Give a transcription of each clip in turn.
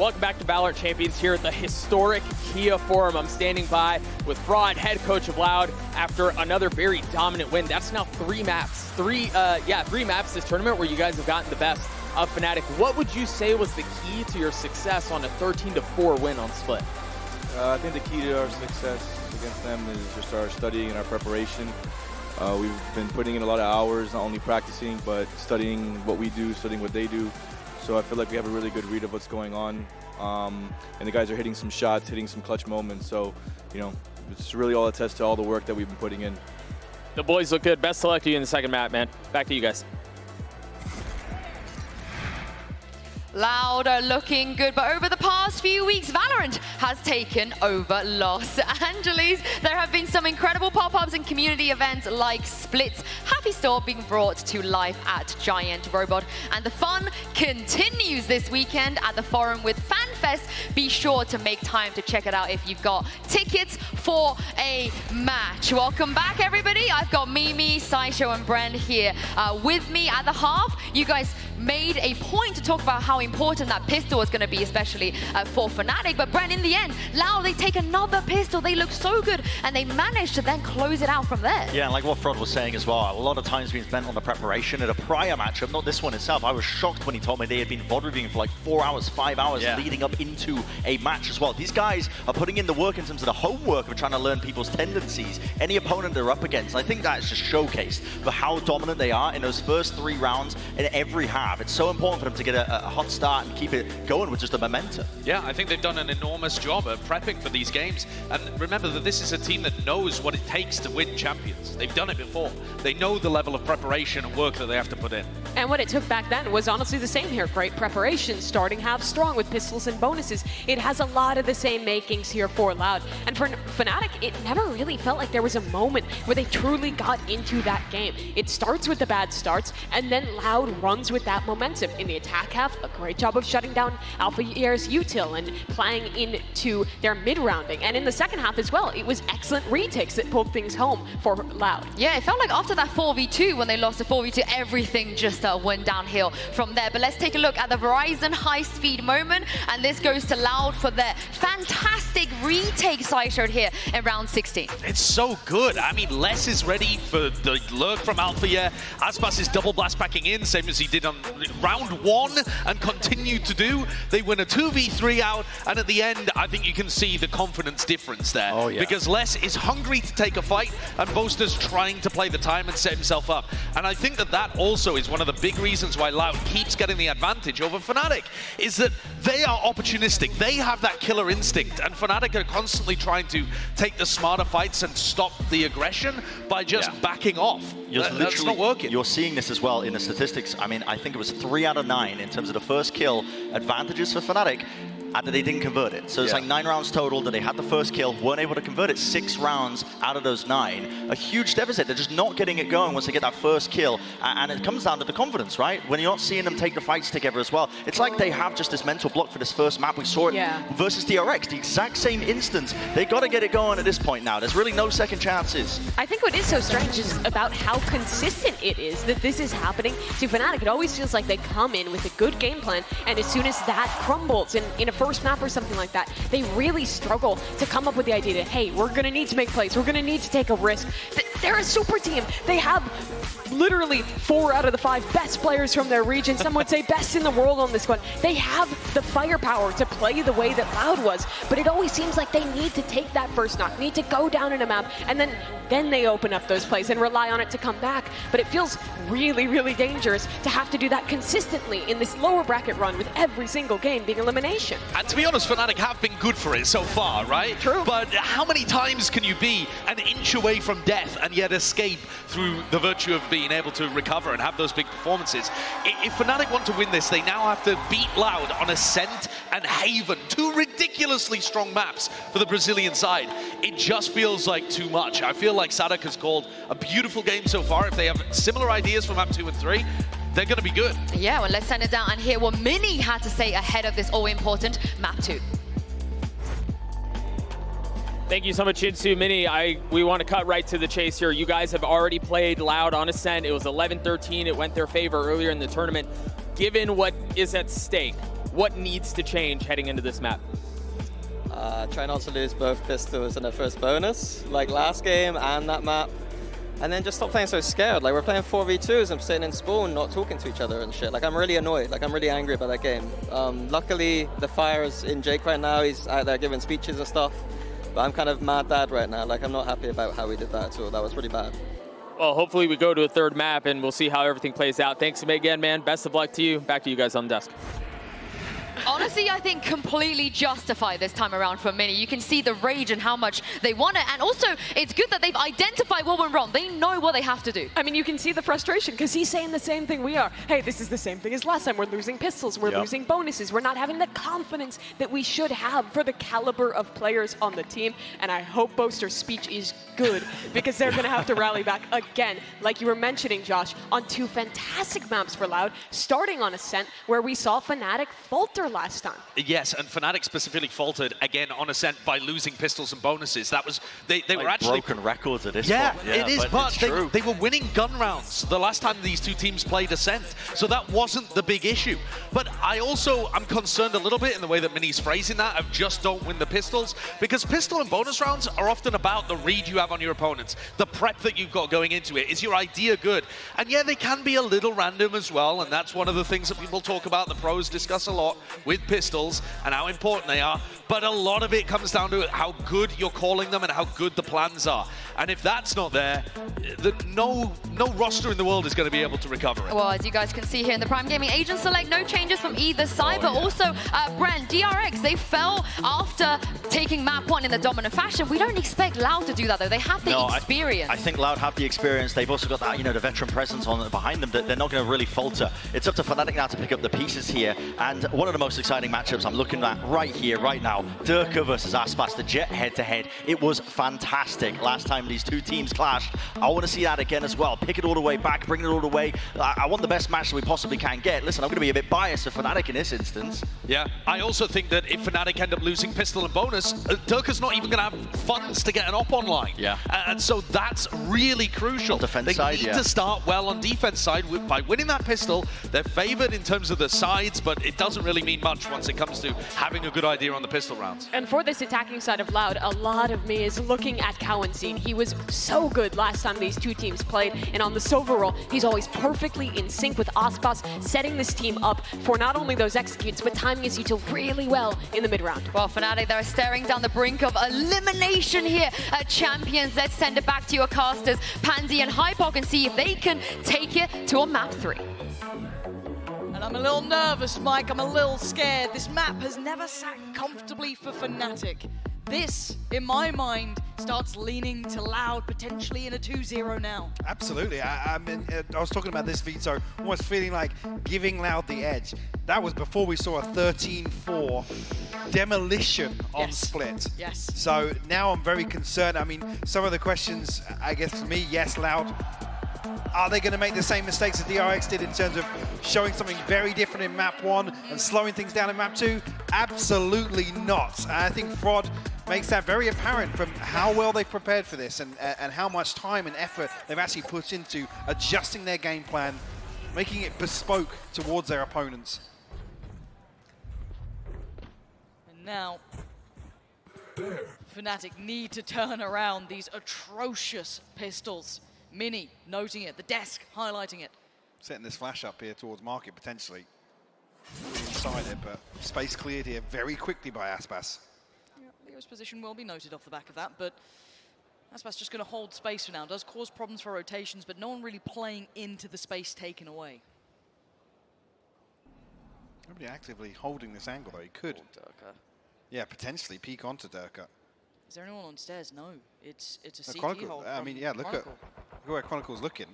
Welcome back to VALORANT Champions here at the historic Kia Forum. I'm standing by with Fraud, head coach of Loud, after another very dominant win. That's now 3 maps. Three maps this tournament where you guys have gotten the best of Fnatic. What would you say was the key to your success on a 13-4 win on Split? I think the key to our success against them is just our studying and our preparation. We've been putting in a lot of hours, not only practicing, but studying what we do, studying what they do. So I feel like we have a really good read of what's going on. And the guys are hitting some shots, hitting some clutch moments. So, you know, it's really all attests to all the work that we've been putting in. The boys look good. Best of luck to you in the second map, man. Back to you guys. Loud are looking good, but over the past few weeks, VALORANT has taken over Los Angeles. There have been some incredible pop-ups and community events like Split's Happy Store being brought to life at Giant Robot. And the fun continues this weekend at the Forum with FanFest. Be sure to make time to check it out if you've got tickets for a match. Welcome back, everybody. I've got Mimi, Saisho, and Bren here with me at the half. You guys made a point to talk about how important that pistol was going to be, especially for Fnatic. But Bren, in the end, Loud, they take another pistol. They look so good, and they managed to then close it out from there. Yeah, and like what Frod was saying as well, a lot of time's been spent on the preparation at a prior matchup, not this one itself. I was shocked when he told me they had been VOD reviewing for like 4 hours, 5 hours leading up into a match as well. These guys are putting in the work in terms of the homework of trying to learn people's tendencies, any opponent they're up against. And I think that's just showcased for how dominant they are in those first 3 rounds in every half. It's so important for them to get a hot start and keep it going with just the momentum. Yeah, I think they've done an enormous job of prepping for these games. And remember that this is a team that knows what it takes to win champions. They've done it before. They know the level of preparation and work that they have to put in. And what it took back then was honestly the same here. Great preparation, starting half strong with pistols and bonuses. It has a lot of the same makings here for Loud. And for Fnatic, it never really felt like there was a moment where they truly got into that game. It starts with the bad starts, and then Loud runs with that momentum. In the attack half, a great job of shutting down Alpha Air's util and playing into their mid-rounding. And in the second half as well, it was excellent retakes that pulled things home for Loud. Yeah, it felt like after that 4v2, when they lost the 4v2, everything just went downhill from there. But let's take a look at the Verizon high-speed moment, and this goes to Loud for their fantastic retakes I showed here in round 16. It's so good. I mean, Les is ready for the lurk from Alpha Air. Aspas is double blast packing in, same as he did on round 1 and continued to do. They win a 2v3 out, and at the end, I think you can see the confidence difference there. Oh, yeah. Because Les is hungry to take a fight, and Boaster's trying to play the time and set himself up. And I think that that also is one of the big reasons why Loud keeps getting the advantage over Fnatic, is that they are opportunistic. They have that killer instinct, and Fnatic are constantly trying to take the smarter fights and stop the aggression by just backing off. That's not working. You're seeing this as well in the statistics. I mean, I think it was 3 out of 9 in terms of the first kill advantages for Fnatic. And they didn't convert it. So it's like 9 rounds total that they had the first kill, weren't able to convert it. 6 rounds out of those 9. A huge deficit. They're just not getting it going once they get that first kill. And it comes down to the confidence, right? When you're not seeing them take the fights together as well. It's like they have just this mental block for this first map. We saw it versus DRX, the exact same instance. They got to get it going at this point now. There's really no second chances. I think what is so strange is about how consistent it is that this is happening to Fnatic. It always feels like they come in with a good game plan, and as soon as that crumbles in a first map or something like that, they really struggle to come up with the idea that, hey, we're going to need to make plays, we're going to need to take a risk. They're a super team. They have literally 4 out of the 5 best players from their region. Some would say best in the world on this squad. They have the firepower to play the way that Loud was, but it always seems like they need to take that first knock, need to go down in a map, and then they open up those plays and rely on it to come back. But it feels really, really dangerous to have to do that consistently in this lower bracket run with every single game being elimination. And to be honest, Fnatic have been good for it so far, right? True. But how many times can you be an inch away from death and yet escape through the virtue of being able to recover and have those big performances? If Fnatic want to win this, they now have to beat Loud on Ascent and Haven, 2 ridiculously strong maps for the Brazilian side. It just feels like too much. I feel like Sadak has called a beautiful game so far. If they have similar ideas for map 2 and 3, they're going to be good. Yeah, well, let's send it down and hear what Mini had to say ahead of this all-important map 2. Thank you so much, Shinsu. Mini, we want to cut right to the chase here. You guys have already played Loud on Ascent. It was 11-13. It went their favor earlier in the tournament. Given what is at stake, what needs to change heading into this map? Try not to lose both pistols in the first bonus, like last game and that map. And then just stop playing so scared. Like, we're playing 4v2s and sitting in spawn, not talking to each other and shit. Like, I'm really annoyed. Like, I'm really angry about that game. Luckily, the fire is in Jake right now. He's out there giving speeches and stuff. But I'm kind of mad dad right now. Like, I'm not happy about how we did that at all. That was really bad. Well, hopefully we go to a third map and we'll see how everything plays out. Thanks again, man. Best of luck to you. Back to you guys on the desk. Honestly, I think completely justified this time around for Mini. You can see the rage and how much they want it. And also, it's good that they've identified what went wrong. They know what they have to do. I mean, you can see the frustration because he's saying the same thing we are. Hey, this is the same thing as last time. We're losing pistols. We're losing bonuses. We're not having the confidence that we should have for the caliber of players on the team. And I hope Boaster's speech is good because they're going to have to rally back again, like you were mentioning, Josh, on 2 fantastic maps for Loud, starting on Ascent, where we saw Fnatic falter last time. Yes, and Fnatic specifically faltered again on Ascent by losing pistols and bonuses. That was they were actually broken records at this point. Yeah, it is, but they were winning gun rounds the last time these two teams played Ascent, so that wasn't the big issue. But I'm concerned a little bit in the way that Mini's phrasing that of just don't win the pistols, because pistol and bonus rounds are often about the read you have on your opponents, the prep that you've got going into it. Is your idea good? And yeah, they can be a little random as well, and that's one of the things that people talk about, the pros discuss a lot with pistols and how important they are, but a lot of it comes down to how good you're calling them and how good the plans are. And if that's not there, no roster in the world is going to be able to recover it. Well, as you guys can see here in the Prime Gaming Agent Select, no changes from either side, but also, Brent, DRX, they fell after taking map 1 in the dominant fashion. We don't expect Loud to do that, though. They have the experience. I think Loud have the experience. They've also got that, the veteran presence behind them that they're not going to really falter. It's up to Fnatic now to pick up the pieces here, and one of the most exciting matchups I'm looking at right here, right now, Durka versus Aspas, the Jet head-to-head. It was fantastic last time these two teams clashed. I want to see that again as well. Pick it all the way back, bring it all the way. I want the best match that we possibly can get. Listen, I'm going to be a bit biased for Fnatic in this instance. Yeah. I also think that if Fnatic end up losing pistol and bonus, Durka's not even going to have funds to get an op online. Yeah. And so that's really crucial. Defense side, they need to start well on defense side. By winning that pistol, they're favored in terms of the sides, but it doesn't really mean much once it comes to having a good idea on the pistol rounds. And for this attacking side of Loud, a lot of me is looking at Cowan-Scene. He was so good last time these two teams played, and on the Silver roll, he's always perfectly in sync with Aspas, setting this team up for not only those executes, but timing his util really well in the mid-round. Well, Fnatic, they're staring down the brink of elimination here at Champions. Let's send it back to your casters, Pansy and Hypok, and see if they can take it to a map 3. And I'm a little nervous, Mike. I'm a little scared. This map has never sat comfortably for Fnatic. This, in my mind, starts leaning to Loud, potentially in a 2-0 now. Absolutely. I mean, I was talking about this, Vito, almost feeling like giving Loud the edge. That was before we saw a 13-4 demolition on Split. Yes. So now I'm very concerned. I mean, some of the questions, I guess for me, yes, Loud. Are they going to make the same mistakes that DRX did in terms of showing something very different in map 1 and slowing things down in map 2? Absolutely not. And I think Fraud makes that very apparent from how well they've prepared for this and how much time and effort they've actually put into adjusting their game plan, making it bespoke towards their opponents. And now, Fnatic need to turn around these atrocious pistols. Mini noting it, the desk highlighting it. Setting this flash up here towards market potentially. Inside it, but space cleared here very quickly by Aspas. Yeah, Leo's position will be noted off the back of that, but Aspas just going to hold space for now. Does cause problems for rotations, but no one really playing into the space taken away. Nobody actively holding this angle though. He could. Durka. Yeah, potentially peek onto Durka. Is there anyone on stairs? No. It's a CT Chronicle, hold. I mean, yeah, look at where Chronicle's looking.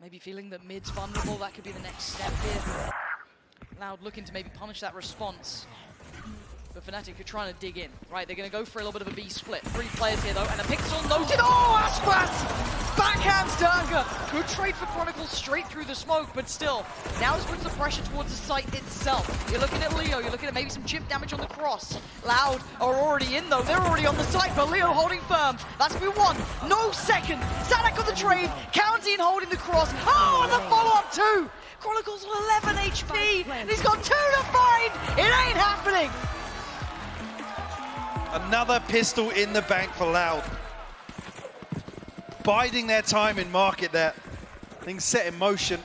Maybe feeling that mid's vulnerable, that could be the next step here. Loud looking to maybe punish that response. But Fnatic are trying to dig in, right? They're going to go for a little bit of a B split. 3 players here, though, and a Pixel noted. Oh, Aspas! Backhands Dagger! Good trade for Chronicle straight through the smoke, but still, now it's puts the pressure towards the site itself. You're looking at Leo, you're looking at maybe some chip damage on the cross. Loud are already in, though. They're already on the site, but Leo holding firm. That's going to be 1, no second. Semifinals on the trade, counting and holding the cross. Oh, and the follow-up too! Chronicle's on 11 HP, and he's got 2 to find! It ain't happening! Another pistol in the bank for Loud. Biding their time in market there. Things set in motion.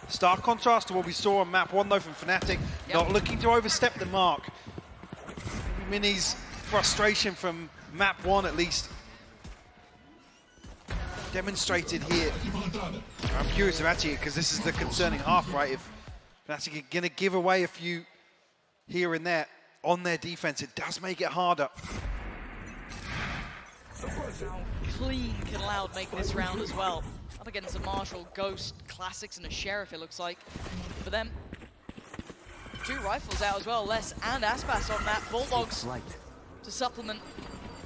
Stark contrast to what we saw on map 1 though from Fnatic. Yep. Not looking to overstep the mark. Mini's frustration from map 1 at least. Demonstrated here. I'm curious about it because this is the concerning half, right? If Fnatic are going to give away a few here and there on their defense, it does make it harder. How clean can Loud make this round as well? Up against a Marshall, Ghost, Classics, and a Sheriff, it looks like. For them, 2 rifles out as well, Les and Aspas on that. Bulldogs to supplement.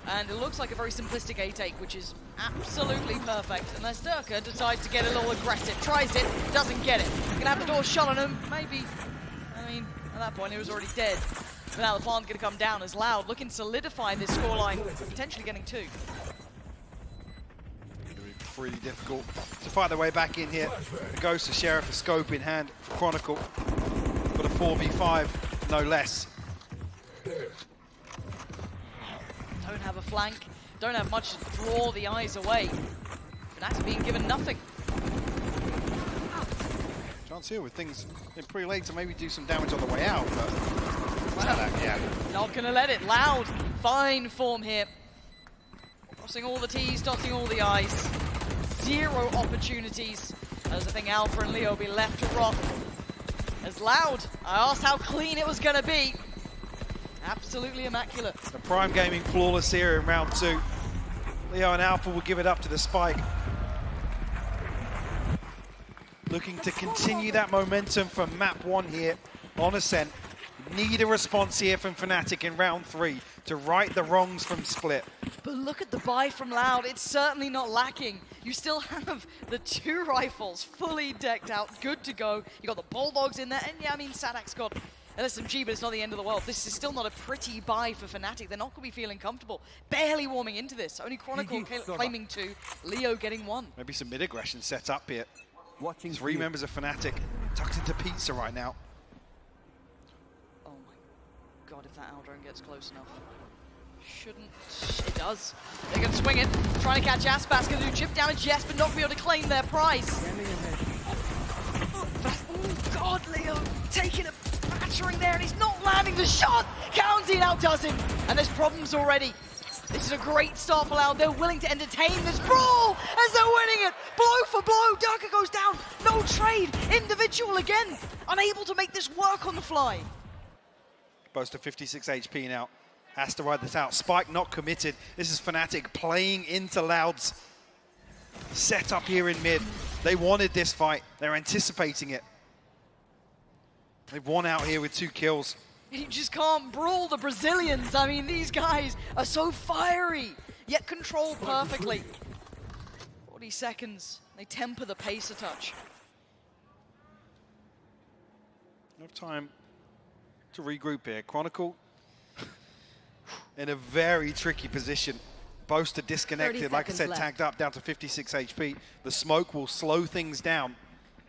And it looks like a very simplistic A-take, which is absolutely perfect. Unless Durka decides to get a little aggressive. Tries it, doesn't get it. Gonna have the door shut on him, maybe. I mean, at that point, he was already dead. But now the plan's going to come down as Loud, looking to solidify this scoreline, potentially getting 2. Really difficult to fight their way back in here. The Ghost, the Sheriff, a scope in hand for Chronicle. Got a 4v5, no less. Don't have a flank, don't have much to draw the eyes away. Fnatic being given nothing. Chance here with things in pretty late to maybe do some damage on the way out, but yeah. Not gonna let it. Loud, fine form here. Crossing all the T's, dotting all the I's. 0 opportunities. As I think Alpha and Leo will be left to rot. As Loud, I asked how clean it was gonna be. Absolutely immaculate. The Prime Gaming flawless here in round 2. Leo and Alpha will give it up to the Spike. Looking to continue that momentum from map 1 here on Ascent. Need a response here from Fnatic in round 3 to right the wrongs from Split. But look at the buy from Loud, it's certainly not lacking. You still have the 2 rifles fully decked out, good to go. You got the Bulldogs in there, and yeah, I mean, Sadak's got LSMG, but it's not the end of the world. This is still not a pretty buy for Fnatic. They're not going to be feeling comfortable. Barely warming into this. Only Chronicle claiming 2, Leo getting 1. Maybe some mid-aggression set up here. 3 members of Fnatic tucked into pizza right now. Oh my god, if that Aldrone gets close enough. Shouldn't. It does. They're going to swing it. Trying to catch Aspas. Going to do chip damage, yes, but not be able to claim their prize. Oh god, Leo taking a battering there, and he's not landing the shot. Counting outdoes him, and there's problems already. This is a great start for Loud. They're willing to entertain this brawl as they're winning it. Blow for blow. Durka goes down. No trade. Individual again. Unable to make this work on the fly. Close to 56 HP now. Has to ride this out. Spike not committed. This is Fnatic playing into Loud's setup here in mid. They wanted this fight. They're anticipating it. They've won out here with 2 kills. You just can't brawl the Brazilians. I mean, these guys are so fiery, yet control perfectly. 40 seconds. They temper the pace a touch. Enough time to regroup here. Chronicle in a very tricky position. Boaster disconnected, like I said, tagged up down to 56 HP. The smoke will slow things down.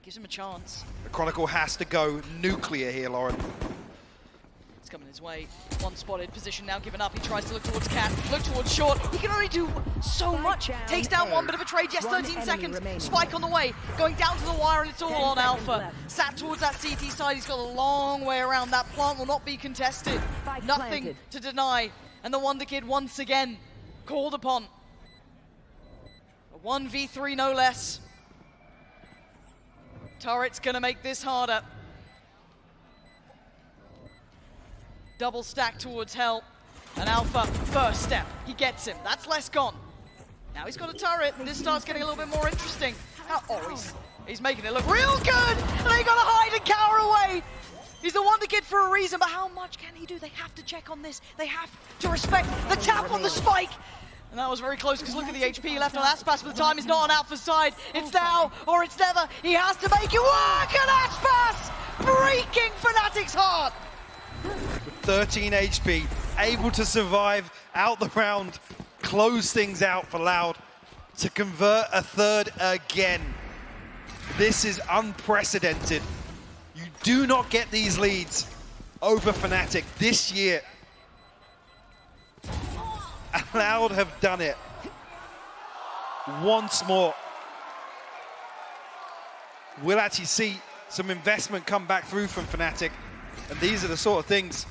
Gives him a chance. The Chronicle has to go nuclear here, Lauren. It's coming his way. 1 spotted, position now given up. He tries to look towards Cat, look towards Short. He can only do so much. Takes down 1 bit of a trade, yes, 13 seconds. Spike on the way, going down to the wire, and it's all on Alpha. Sat towards that CT side, he's got a long way around. That plant will not be contested. Nothing to deny. And the Wonder Kid once again called upon. A 1v3 no less. Turret's gonna make this harder. Double stack towards Hell. And Alpha, first step. He gets him. That's less gone. Now he's got a turret. This starts getting a little bit more interesting. Oh, he's making it look real good. And they gotta hide and cower away. He's the wonder kid for a reason, but how much can he do? They have to check on this. They have to respect the tap on the spike. And that was very close, because look at the HP left on Aspas, but the time is not on Alpha's side. It's now or it's never. He has to make it work, and Aspas breaking Fnatic's heart. With 13 HP, able to survive out the round, close things out for Loud to convert a third again. This is unprecedented. You do not get these leads over Fnatic this year. And Loud have done it once more. We'll actually see some investment come back through from Fnatic. And these are the sort of things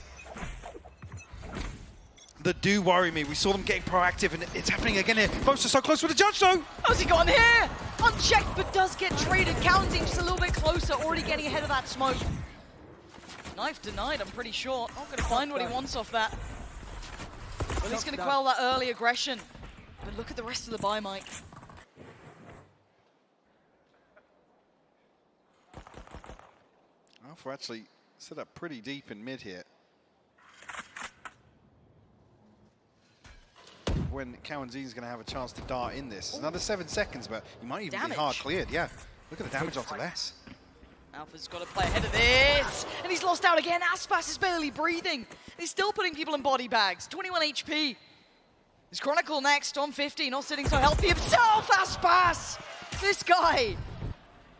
that do worry me. We saw them getting proactive, and it's happening again here. Both are so close with the judge, though. How's he gone here? Unchecked, but does get traded. Counting just a little bit closer, already getting ahead of that smoke. Knife denied, I'm pretty sure. Not going to find what he wants off that. Well, he's going to quell that early aggression. But look at the rest of the buy, Mike. Alpha actually set up pretty deep in mid here. When Kawanzin's going to have a chance to dart in this. Another 7 seconds, but he might even be hard cleared. Yeah, look at the damage onto less. Alpha's got to play ahead of this, and he's lost out again. Aspas is barely breathing. He's still putting people in body bags. 21 HP. Is Chronicle next on 50, not sitting so healthy himself. Aspas! This guy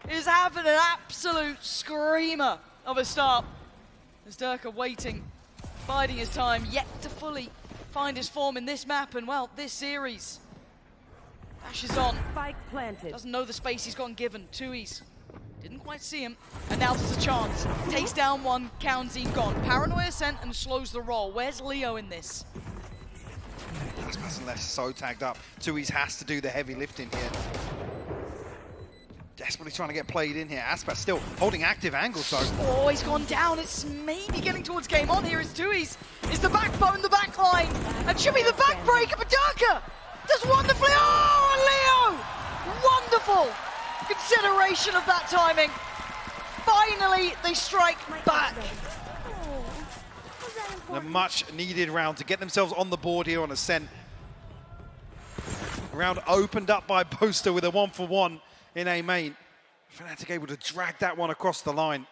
is having an absolute screamer of a start. As Durka waiting, biding his time, yet to fully find his form in this map, and well, this series. Dashes on. Spike planted. Doesn't know the space he's gotten given. Tui's didn't quite see him, and now there's a chance. Takes down one, Kawanzin gone. Paranoia Ascent and slows the roll. Where's Leo in this? Aspas and Less so tagged up. Tui's has to do the heavy lifting here. Desperately trying to get played in here. Aspas still holding active angles, though. Oh, he's gone down. It's maybe getting towards game on here. It's Tui's. Is the backbone, the backline, and should be the backbreaker, but Durka does wonderfully. Oh, Leo! Wonderful consideration of that timing. Finally, they strike back. A much needed round to get themselves on the board here on Ascent. Round opened up by Boaster with a 1-for-1 in A main. Fnatic able to drag that one across the line.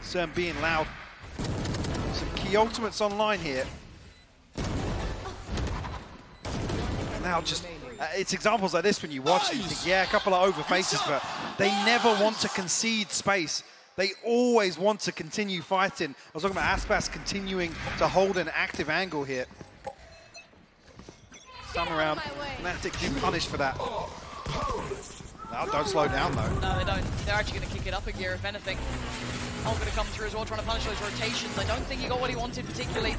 Cern being Loud. Some key ultimates online here. Now just, it's examples like this when you watch it, you think, yeah, a couple of over faces, but they never want to concede space. They always want to continue fighting. I was talking about Aspas continuing to hold an active angle here. Some around, Fnatic didn't punish for that. No, don't slow down though. No, they don't. They're actually going to kick it up a gear, if anything. Ult going to come through as well, trying to punish those rotations. I don't think he got what he wanted particularly.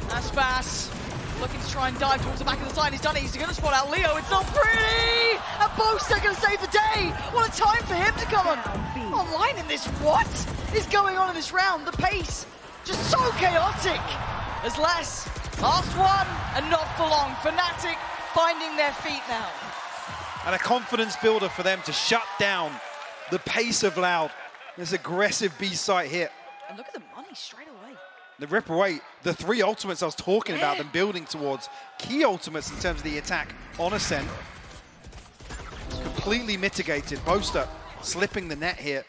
Aspas looking to try and dive towards the back of the side. He's done it. He's going to spot out Leo. It's not pretty! And Boaster going to save the day. What a time for him to come online in this. What is going on in this round? The pace just so chaotic. There's less. Last one and not for long. Fnatic finding their feet now. And a confidence builder for them to shut down the pace of Loud. This aggressive B site hit. And look at the money straight away. They rip away the 3 ultimates I was talking about, them building towards. Key ultimates in terms of the attack on Ascent. Completely mitigated. Boaster slipping the net here.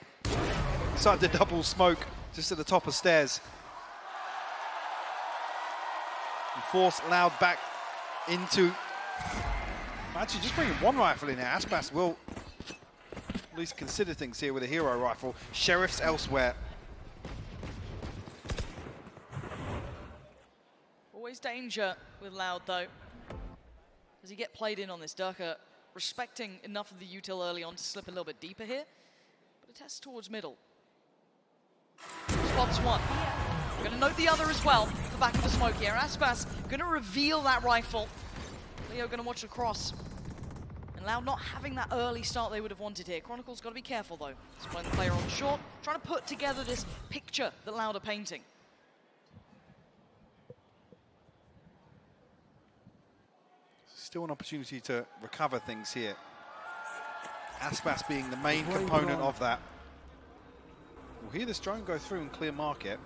Inside the double smoke, just at the top of stairs. And force Loud back into... Actually, just bringing one rifle in here. Aspas will at least consider things here with a hero rifle. Sheriff's elsewhere. Always danger with Loud, though. Does he get played in on this? Durka respecting enough of the util early on to slip a little bit deeper here. But a test towards middle. Spots one. We're going to note the other as well. The back of the smoke here. Aspas going to reveal that rifle. Leo going to watch the cross. And Loud not having that early start they would have wanted here. Chronicle's got to be careful, though. He's playing the player on short, trying to put together this picture that Loud are painting. Still an opportunity to recover things here. Aspas being the main component of that. We'll hear this drone go through and clear market.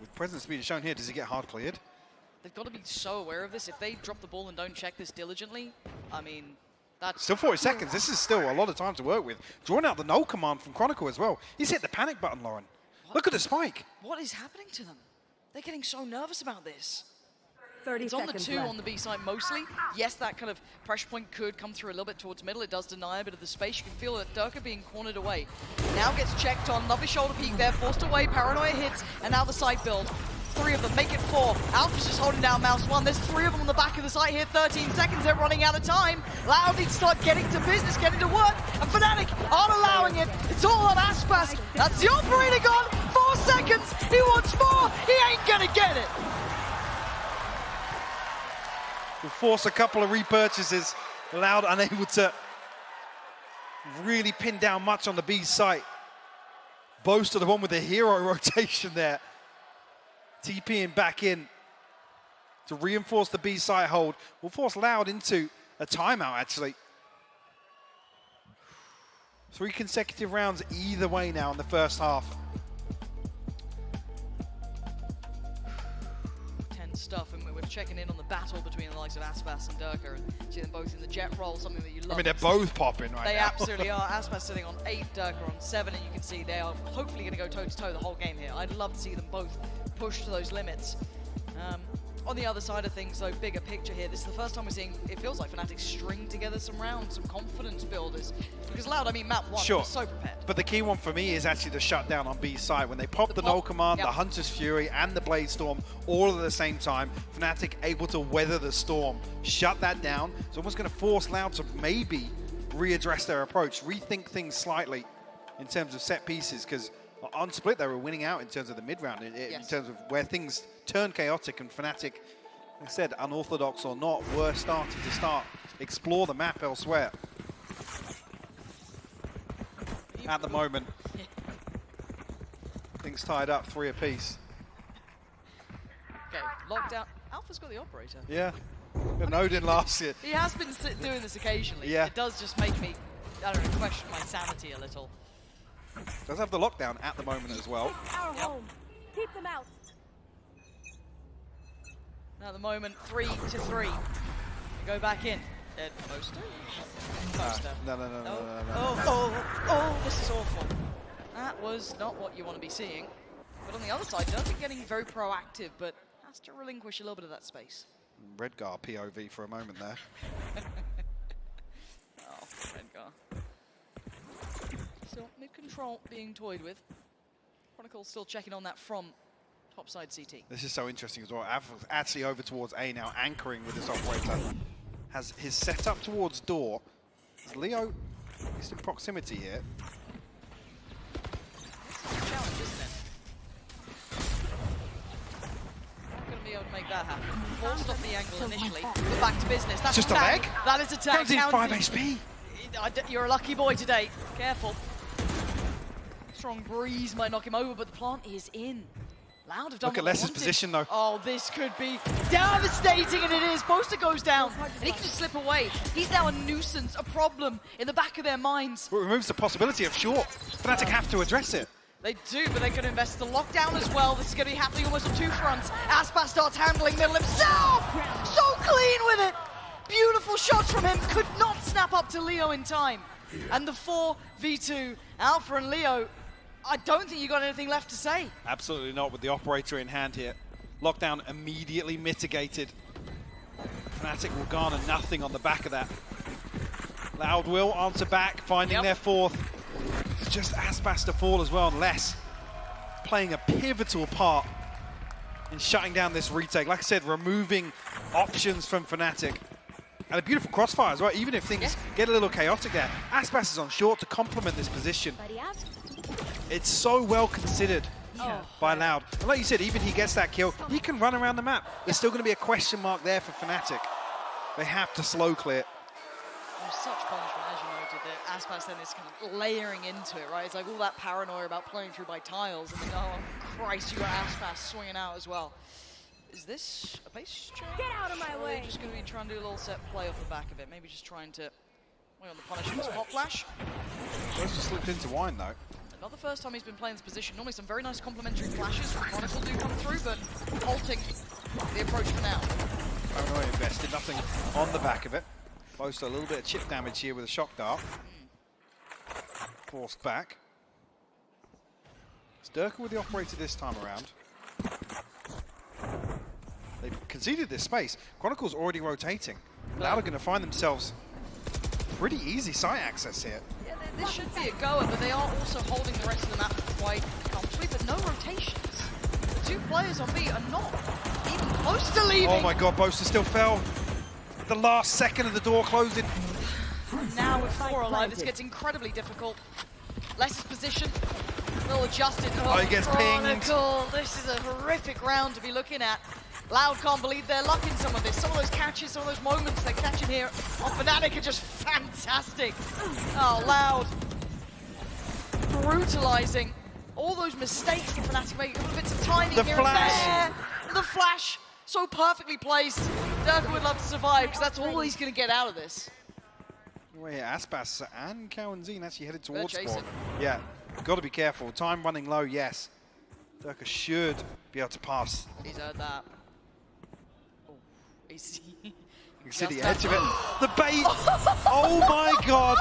With presence speed shown here, does he get hard cleared? They've got to be so aware of this. If they drop the ball and don't check this diligently, I mean, that's... Still 40 seconds. This is still a lot of time to work with. Drawing out the null command from Chronicle as well. He's hit the panic button, Lauren. Look at the spike. What is happening to them? They're getting so nervous about this. 30 it's on the seconds 2 left. on the B side mostly. Yes, that kind of pressure point could come through a little bit towards middle. It does deny a bit of the space. You can feel that Durka being cornered away. Now gets checked on. Lovely shoulder peek there, forced away. Paranoia hits, and now the side build. 3 of them, make it 4. Alpha's just holding down Mouse 1. There's 3 of them on the back of the site here. 13 seconds, they're running out of time. Loud needs to start getting to business, getting to work. And Fnatic aren't allowing it. It's all on Aspas. That's the operator gone. 4 seconds. He wants more. He ain't gonna get it. Will force a couple of repurchases. Loud unable to really pin down much on the B site. Boast of the one with the hero rotation there. TPing back in to reinforce the B site hold. Will force Loud into a timeout, actually. 3 consecutive rounds either way now in the first half. Tense stuff, and we're checking in on the battle between the likes of Aspas and Durka, and see them both in the jet roll, something that you love. I mean, they're both popping right now. They absolutely are. Aspas sitting on 8, Durka on 7, and you can see they are hopefully going to go toe-to-toe the whole game here. I'd love to see them both push to those limits. On the other side of things, though, bigger picture here, this is the first time we're seeing, it feels like Fnatic string together some rounds, some confidence builders. Because Loud, I mean, map 1 Sure. was so prepared. But the key one for me is actually the shutdown on B side. When they pop the null command, the Hunter's Fury, and the Blade Storm all at the same time, Fnatic able to weather the storm, shut that down. It's almost going to force Loud to maybe readdress their approach, rethink things slightly in terms of set pieces, because on Split they were winning out in terms of the mid-round, in terms of where things turn chaotic, and Fnatic, like I said, unorthodox or not, were starting to explore the map elsewhere. At the moment, things tied up, 3 apiece. Okay, lockdown. Alpha's got the operator. Yeah, got Odin last year. He has been doing this occasionally. Yeah. It does just make me, I don't know, question my sanity a little. Does have the lockdown at the moment as well. Our home. Keep them out. At the moment, 3-3. Go back in. Dead poster. No. Oh, this is awful. That was not what you want to be seeing. But on the other side, Durka getting very proactive, but has to relinquish a little bit of that space. Redgar POV for a moment there. Oh, Redgar. Still mid-control being toyed with. Chronicle still checking on that from topside CT. This is so interesting as well. Actually over towards A now, anchoring with this operator. Has his setup towards door. Is Leo is in proximity here? It's a challenge, isn't it? Not going to be able to make that happen. Forced off the angle initially, but back to business. That's Just a tag. leg? That is a tag. Counts in 5 HP. You're a lucky boy today. Careful. Strong breeze might knock him over, but the plant is in. Loud have done Look at what they Les's wanted. position though. Oh, this could be devastating, and it is. Poster goes down, and he can just slip away. He's now a nuisance, a problem in the back of their minds. Well, it removes the possibility of short. Fnatic have to address it. They do, but they could invest the lockdown as well. This is going to be happening almost on 2 fronts. Aspas starts handling middle himself. So clean with it. Beautiful shots from him. Could not snap up to Leo in time. And the 4v2, Alpha and Leo, I don't think you got anything left to say. Absolutely not, with the operator in hand here. Lockdown immediately mitigated. Fnatic will garner nothing on the back of that. Loud will answer back, finding their 4th. It's just Aspas to fall as well, and Les playing a pivotal part in shutting down this retake. Like I said, removing options from Fnatic. And a beautiful crossfire as well, even if things get a little chaotic there. Aspas is on short to complement this position. It's so well considered by Loud. And like you said, even he gets that kill, he can run around the map. There's still going to be a question mark there for Fnatic. They have to slow clear. There's such punishment, as you noted, that Aspas then is kind of layering into it, right? It's like all that paranoia about playing through by tiles, and then, oh Christ, you got Aspas swinging out as well. Is this a pace change? Get out of my way. Just going to be trying to do a little set play off the back of it. Maybe just trying to wait on the punishment. Hot flash. Boaster slipped into wine though. Not the first time he's been playing this position. Normally some very nice complementary flashes from Chronicle do come through, but halting the approach for now. Paranoia invested, nothing on the back of it. Boaster a little bit of chip damage here with a shock dart. Forced back. It's Durka with the operator this time around. They've conceded this space. Chronicle's already rotating. Now they're going to find themselves pretty easy site access here. Yeah, this should be a goer, but they are also holding the rest of the map quite comfortably, but no rotations. The two players on B are not even close to leaving. Oh my god, Boaster still fell. The last second of the door closing. Now with 4 alive, this gets incredibly difficult. Less's position, they'll adjust it. Oh, he gets pinged. Chronicle, this is a horrific round to be looking at. Loud can't believe their luck in some of this. Some of those catches, some of those moments they're catching here on Fnatic are just fantastic. Oh, Loud. Brutalizing. All those mistakes that Fnatic make, a couple of bits of timing The here flash. and there. The flash, so perfectly placed. Durka would love to survive because that's all he's going to get out of this. Well, yeah, Aspas and Cowanzine actually headed towards chasing. spawn. Yeah, got to be careful. Time running low, yes. Durka should be able to pass. He's heard that. Oh, he's... You can see the edge of it. The bait! Oh my god!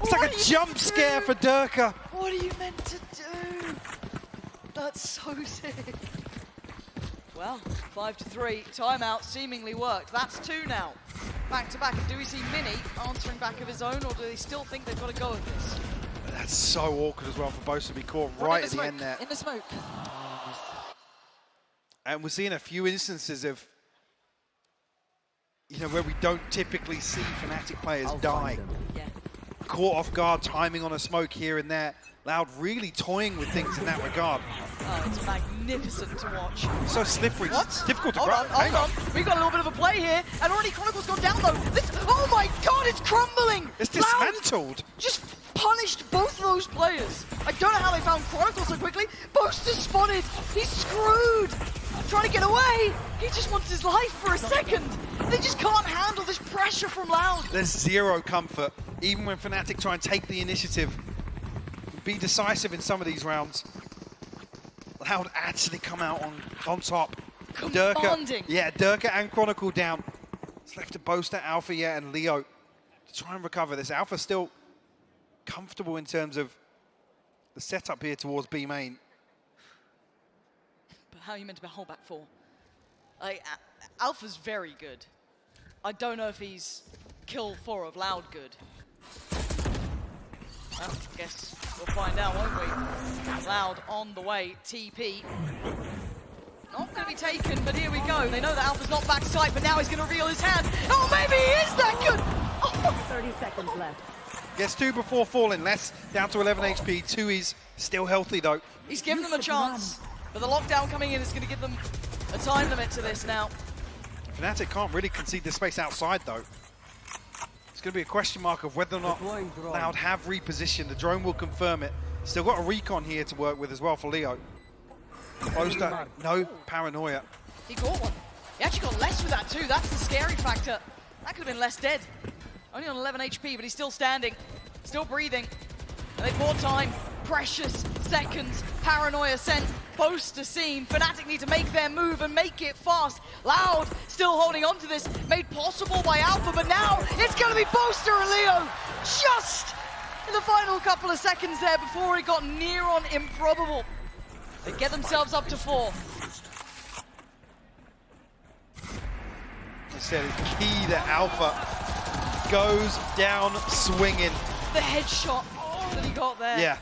It's like a jump scare for Durka. What are you meant to do? That's so sick. Well, 5-3, timeout seemingly worked. That's 2 now. Back to back, and do we see Mini answering back of his own, or do they still think they've got to go with this? That's so awkward as well for Boaster to be caught right at the end there. In the smoke. And we're seeing a few instances of, you know, where we don't typically see Fnatic players die. Yeah. Caught off guard, timing on a smoke here and there. Loud really toying with things in that regard. Oh, it's magnificent to watch. So slippery. What? It's difficult to Hold on, grab. hold on. We've got a little bit of a play here, and already Chronicle's gone down though. This, oh my god, it's crumbling! It's Loud dismantled. just punished both of those players. I don't know how they found Chronicle so quickly. Boaster spotted. He's screwed. Trying to get away. He just wants his life for a second. They just can't handle this pressure from Loud. There's zero comfort, even when Fnatic try and take the initiative, be decisive in some of these rounds. Loud actually come out on top. Commanding. Durka and Chronicle down. It's left to Boaster, Alpha, and Leo to try and recover this. Alpha still comfortable in terms of the setup here towards B main. But how are you meant to hold back 4? Like, Alpha's very good. I don't know if he's kill 4 of Loud good. Well, I guess we'll find out, won't we? Loud on the way, TP. Not going to be taken, but here we go. They know that Alpha's not backside, but now he's going to reveal his hand. Oh, maybe he is that good! Oh. 30 seconds left. Gets 2 before falling. Less down to 11 HP. 2 is still healthy, though. He's given them a chance, but the lockdown coming in is going to give them a time limit to this now. Fnatic can't really concede the space outside, though. It's going to be a question mark of whether or not Loud have repositioned. The drone will confirm it. Still got a recon here to work with as well for Leo. Boaster, no paranoia. He got one. He actually got less with that too. That's the scary factor. That could have been less dead. Only on 11 HP, but he's still standing, still breathing. And they bought time. Precious seconds. Paranoia sent. Boaster seen. Fnatic need to make their move and make it fast. Loud still holding on to this. Made possible by Alpha, but now it's going to be Boaster and Leo. Just in the final couple of seconds there before it got near on improbable. They get themselves up to 4. I said it's key that Alpha goes down swinging. The headshot that he got there. Yeah.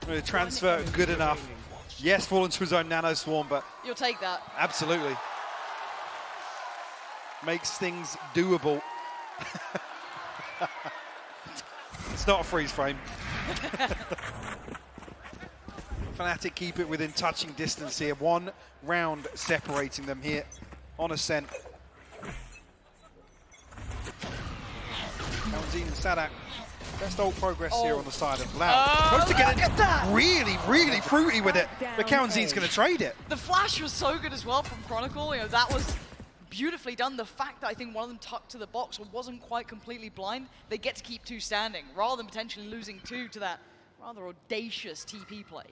The transfer good enough. Yes, fall into his own nano swarm, but You'll take that. absolutely. Makes things doable. It's not a freeze frame. Fnatic keep it within touching distance here. 1 round separating them here on Ascent. Cowanzine and Sadak. Best old progress here on the side of Loud. Supposed to get it really, really fruity with it, but Cowanzine's going to trade it. The flash was so good as well from Chronicle. You know, that was beautifully done. The fact that I think one of them tucked to the box or wasn't quite completely blind, they get to keep 2 standing, rather than potentially losing 2 to that rather audacious TP play.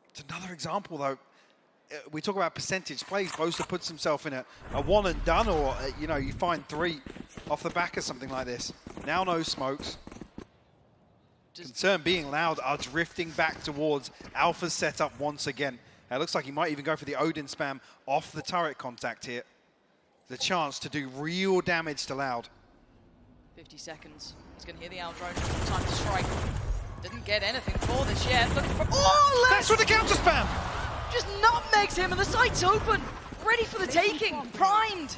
It's another example, though. We talk about percentage plays. Boaster puts himself in a one and done, or you know, you find 3 off the back of something like this. Now no smokes. Concern being Loud are drifting back towards Alpha's setup once again. It looks like he might even go for the Odin spam off the turret contact here. The chance to do real damage to Loud. 50 seconds. He's going to hear the out drone. Time to strike. Didn't get anything for this yet. Looking for... Oh, that's with the counter spam! Just nutmegs him and the site's open. Ready for the taking. Primed.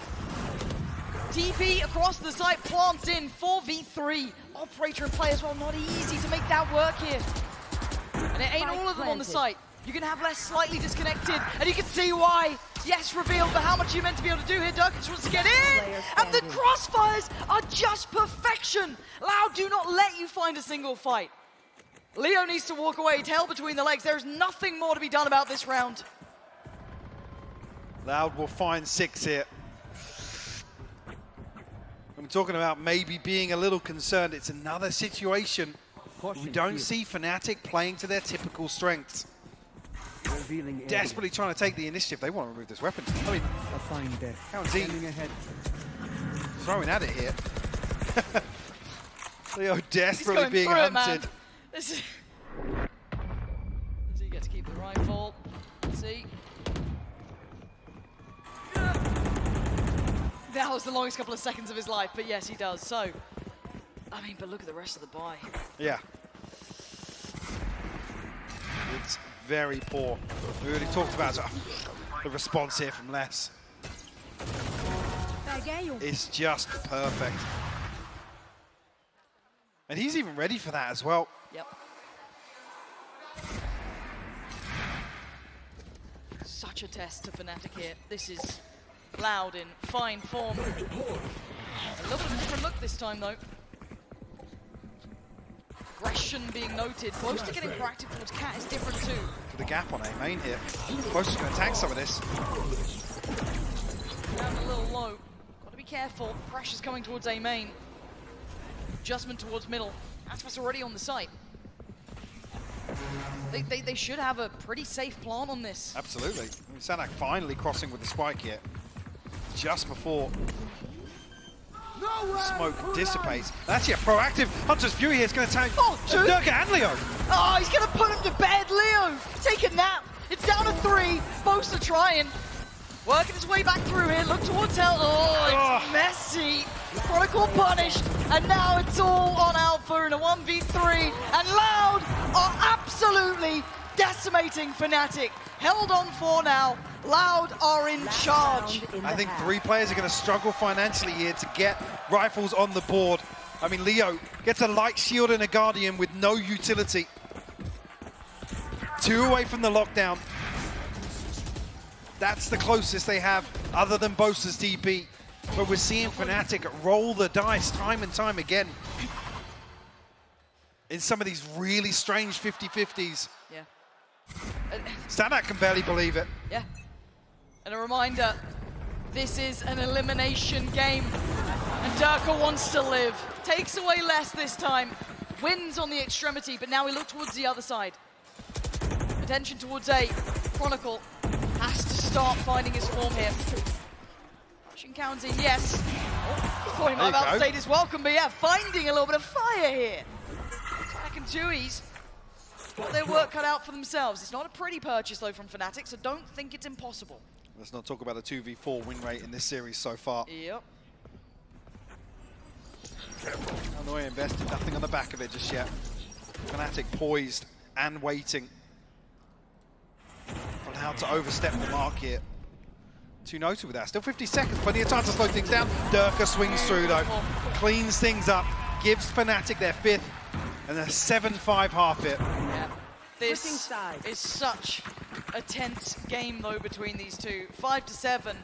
TP across the site, plants in, 4v3. Operator and play as well, not easy to make that work here. And it ain't all of them on the site. You can have less slightly disconnected, and you can see why. Yes, revealed, but how much are you meant to be able to do here? Durkins wants to get in, and the crossfires are just perfection. Loud do not let you find a single fight. Leo needs to walk away, tail between the legs. There's nothing more to be done about this round. Loud will find 6 here. I'm talking about maybe being a little concerned. It's another situation. We don't see Fnatic playing to their typical strengths. Desperately trying to take the initiative. They want to remove this weapon. I mean, ahead. Throwing at it here. Leo desperately being hunted. This is... Does he get to keep the rifle? Let's see. That was the longest couple of seconds of his life, but yes, he does. So, I mean, but look at the rest of the buy. Yeah. It's very poor. We already talked about the response here from Les. It's just perfect. And he's even ready for that as well. Yep. Such a test to Fnatic here. This is Loud in fine form. A little bit of a different look this time, though. Aggression being noted. Boaster getting proactive towards Cat is different too. For the gap on A main here. Boaster's going to attack some of this. Down a little low. Got to be careful. Pressure's coming towards A main. Adjustment towards middle. Aspas already on the site. They should have a pretty safe plan on this. Absolutely. I mean, Sanak finally crossing with the spike here. Just before smoke dissipates. That's proactive. Hunter's Fury here is going to attack Durka and Leo. Oh, he's going to put him to bed. Leo, take a nap. It's down to 3. Boaster trying. Working his way back through here. Look towards hell. Oh, it's messy. Chronicle punished. And now it's all on Alpha in a 1v3. And Loud are absolutely decimating Fnatic. Held on 4 now. Loud are in charge. I think 3 players are going to struggle financially here to get rifles on the board. I mean, Leo gets a light shield and a Guardian with no utility. 2 away from the lockdown. That's the closest they have, other than Boaster's TP. But we're seeing Fnatic roll the dice time and time again in some of these really strange 50-50s. Yeah. Sanak can barely believe it. Yeah. And a reminder, this is an elimination game. And Durka wants to live. Takes away less this time. Wins on the extremity, but now we look towards the other side. Attention towards A. Chronicle has to start finding his form here. Rushing Counts in, yes. Oh, thought he might have outstayed his welcome, but yeah, finding a little bit of fire here. Second 2Es. Got their work cut out for themselves. It's not a pretty purchase, though, from Fnatic, so don't think it's impossible. Let's not talk about the 2v4 win rate in this series so far. Yep. Hanoi invested nothing on the back of it just yet. Fnatic poised and waiting on how to overstep the mark here. Too noted with that. Still 50 seconds, plenty of time to slow things down. Durka swings through though, cleans things up, gives Fnatic their 5th and a 7-5 half hit. Yeah. This is such a tense game though between these two. 5-7.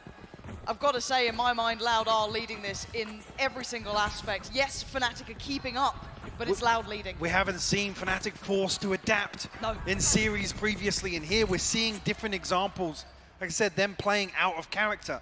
I've got to say, in my mind, Loud are leading this in every single aspect. Yes, Fnatic are keeping up, but it's Loud leading. We haven't seen Fnatic forced to adapt in series previously, and here we're seeing different examples like I said, them playing out of character.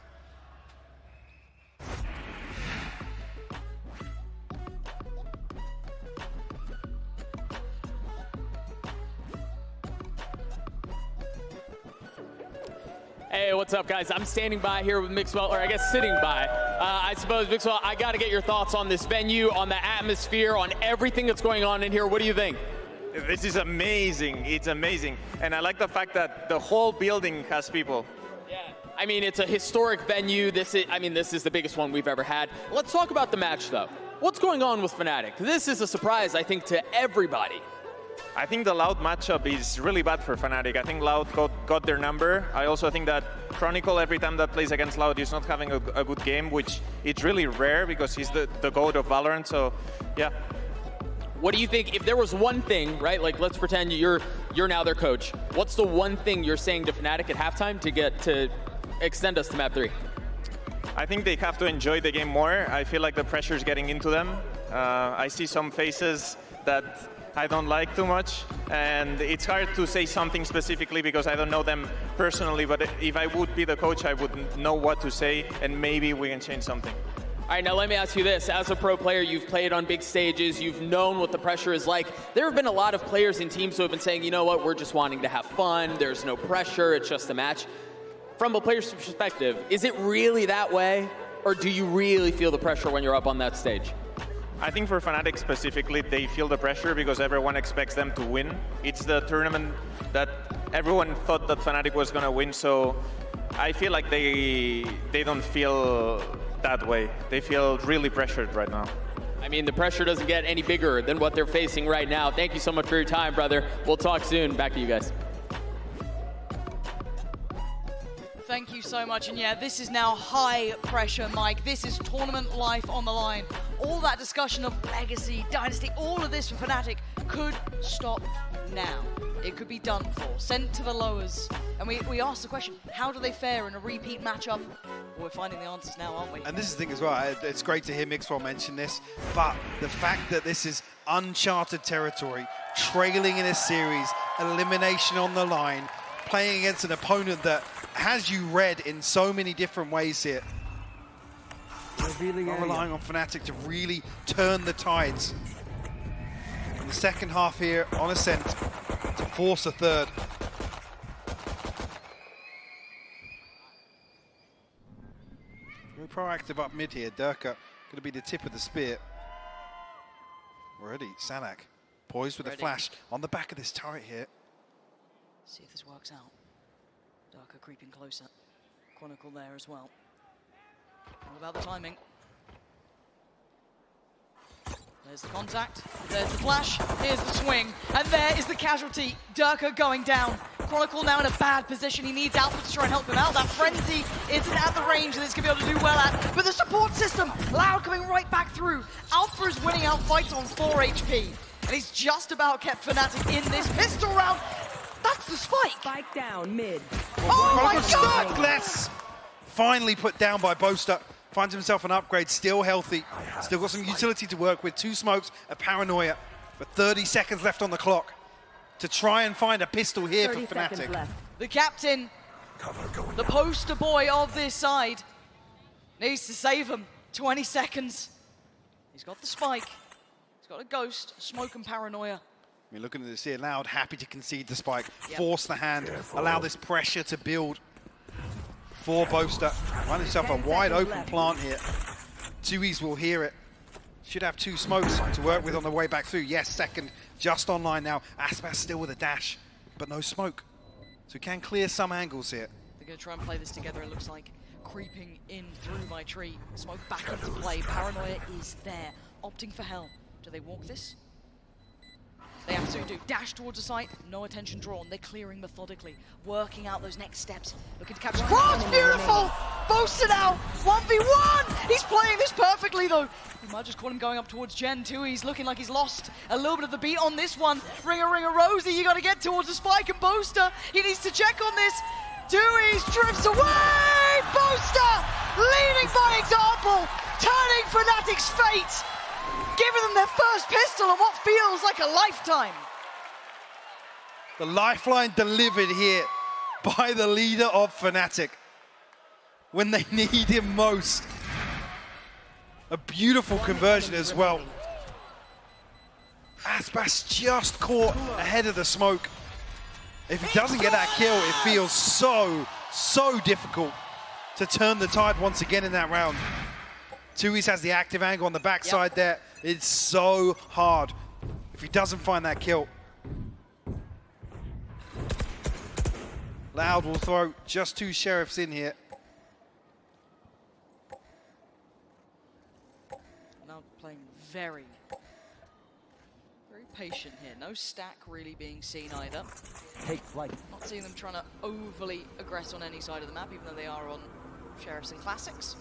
Hey, what's up, guys? I'm standing by here with Mixwell, or I guess sitting by. I suppose, Mixwell, I got to get your thoughts on this venue, on the atmosphere, on everything that's going on in here. What do you think? This is amazing. It's amazing. And I like the fact that the whole building has people. Yeah. I mean, it's a historic venue. This is the biggest one we've ever had. Let's talk about the match, though. What's going on with Fnatic? This is a surprise, I think, to everybody. I think the Loud matchup is really bad for Fnatic. I think Loud got their number. I also think that Chronicle, every time that plays against Loud, is not having a good game, which it's really rare because he's the GOAT of Valorant, so yeah. What do you think, if there was one thing, right, like let's pretend you're now their coach, what's the one thing you're saying to Fnatic at halftime to extend us to map 3? I think they have to enjoy the game more. I feel like the pressure's getting into them. I see some faces that I don't like too much, and it's hard to say something specifically because I don't know them personally, but if I would be the coach, I would know what to say, and maybe we can change something. All right, now let me ask you this. As a pro player, you've played on big stages, you've known what the pressure is like. There have been a lot of players in teams who have been saying, you know what, we're just wanting to have fun, there's no pressure, it's just a match. From a player's perspective, is it really that way, or do you really feel the pressure when you're up on that stage? I think for Fnatic specifically, they feel the pressure because everyone expects them to win. It's the tournament that everyone thought that Fnatic was going to win, so I feel like they don't feel that way. They feel really pressured right now. I mean, the pressure doesn't get any bigger than what they're facing right now. Thank you so much for your time, brother. We'll talk soon. Back to you guys. Thank you so much. And yeah, this is now high pressure, Mike. This is tournament life on the line. All that discussion of legacy, dynasty, all of this for Fnatic could stop now. It could be done for, sent to the lowers. And we asked the question, how do they fare in a repeat matchup? Well, we're finding the answers now, aren't we? And this is the thing as well, it's great to hear Mixwell mention this, but the fact that this is uncharted territory, trailing in a series, elimination on the line, playing against an opponent that has you read in so many different ways here. Not relying on Fnatic to really turn the tides. In the second half here on Ascent to force a third. Very proactive up mid here. Durka going to be the tip of the spear. Already, Sanak poised with a flash on the back of this turret here. See if this works out. Darker creeping closer. Chronicle there as well. All about the timing. There's the contact, there's the flash, here's the swing, and there is the casualty. Durka going down. Chronicle now in a bad position. He needs Alpha to try and help him out. That frenzy isn't at the range that it's going to be able to do well at. But the support system, Loud coming right back through. Alpha is winning out fights on 4 HP. And he's just about kept Fnatic in this pistol round. That's the spike. Spike down mid. Oh my God! Less finally put down by Boaster. Finds himself an upgrade, still healthy. Still got some utility to work with. 2 smokes, a paranoia. But 30 seconds left on the clock to try and find a pistol here for Fnatic. The captain, the poster boy of this side, needs to save him. 20 seconds. He's got the spike. He's got a ghost, smoke and paranoia. I mean, looking at this here, Loud happy to concede the spike, force the hand, allow this pressure to build for Boaster. Find himself a wide open plant here. Tui's will hear it. Should have 2 smokes to work with on the way back through. Yes, second, just online now. Aspas still with a dash, but no smoke. So he can clear some angles here. They're going to try and play this together, it looks like. Creeping in through my tree. Smoke back into play. Paranoia is there. Opting for hell. Do they walk this? They absolutely do. Dash towards the site, no attention drawn. They're clearing methodically, working out those next steps. Looking to capture. Cross, beautiful! Boasted out, 1v1! He's playing this perfectly though. You might just caught him going up towards Gen 2. He's looking like he's lost a little bit of the beat on this one. Ringer, Rosie, you gotta get towards the spike, and Boaster, he needs to check on this. Dewey's drifts away! Boaster, leading by example, turning Fnatic's fate. Giving them their first pistol in what feels like a lifetime. The lifeline delivered here by the leader of Fnatic when they need him most. A beautiful conversion as well. Aspas just caught ahead of the smoke. If he doesn't get that kill, it feels so difficult to turn the tide once again in that round. Tuis has the active angle on the backside there. It's so hard if he doesn't find that kill. Loud will throw just 2 Sheriffs in here. Now playing very patient here. No stack really being seen either. Take flight. Not seeing them trying to overly aggress on any side of the map, even though they are on Sheriffs and Classics.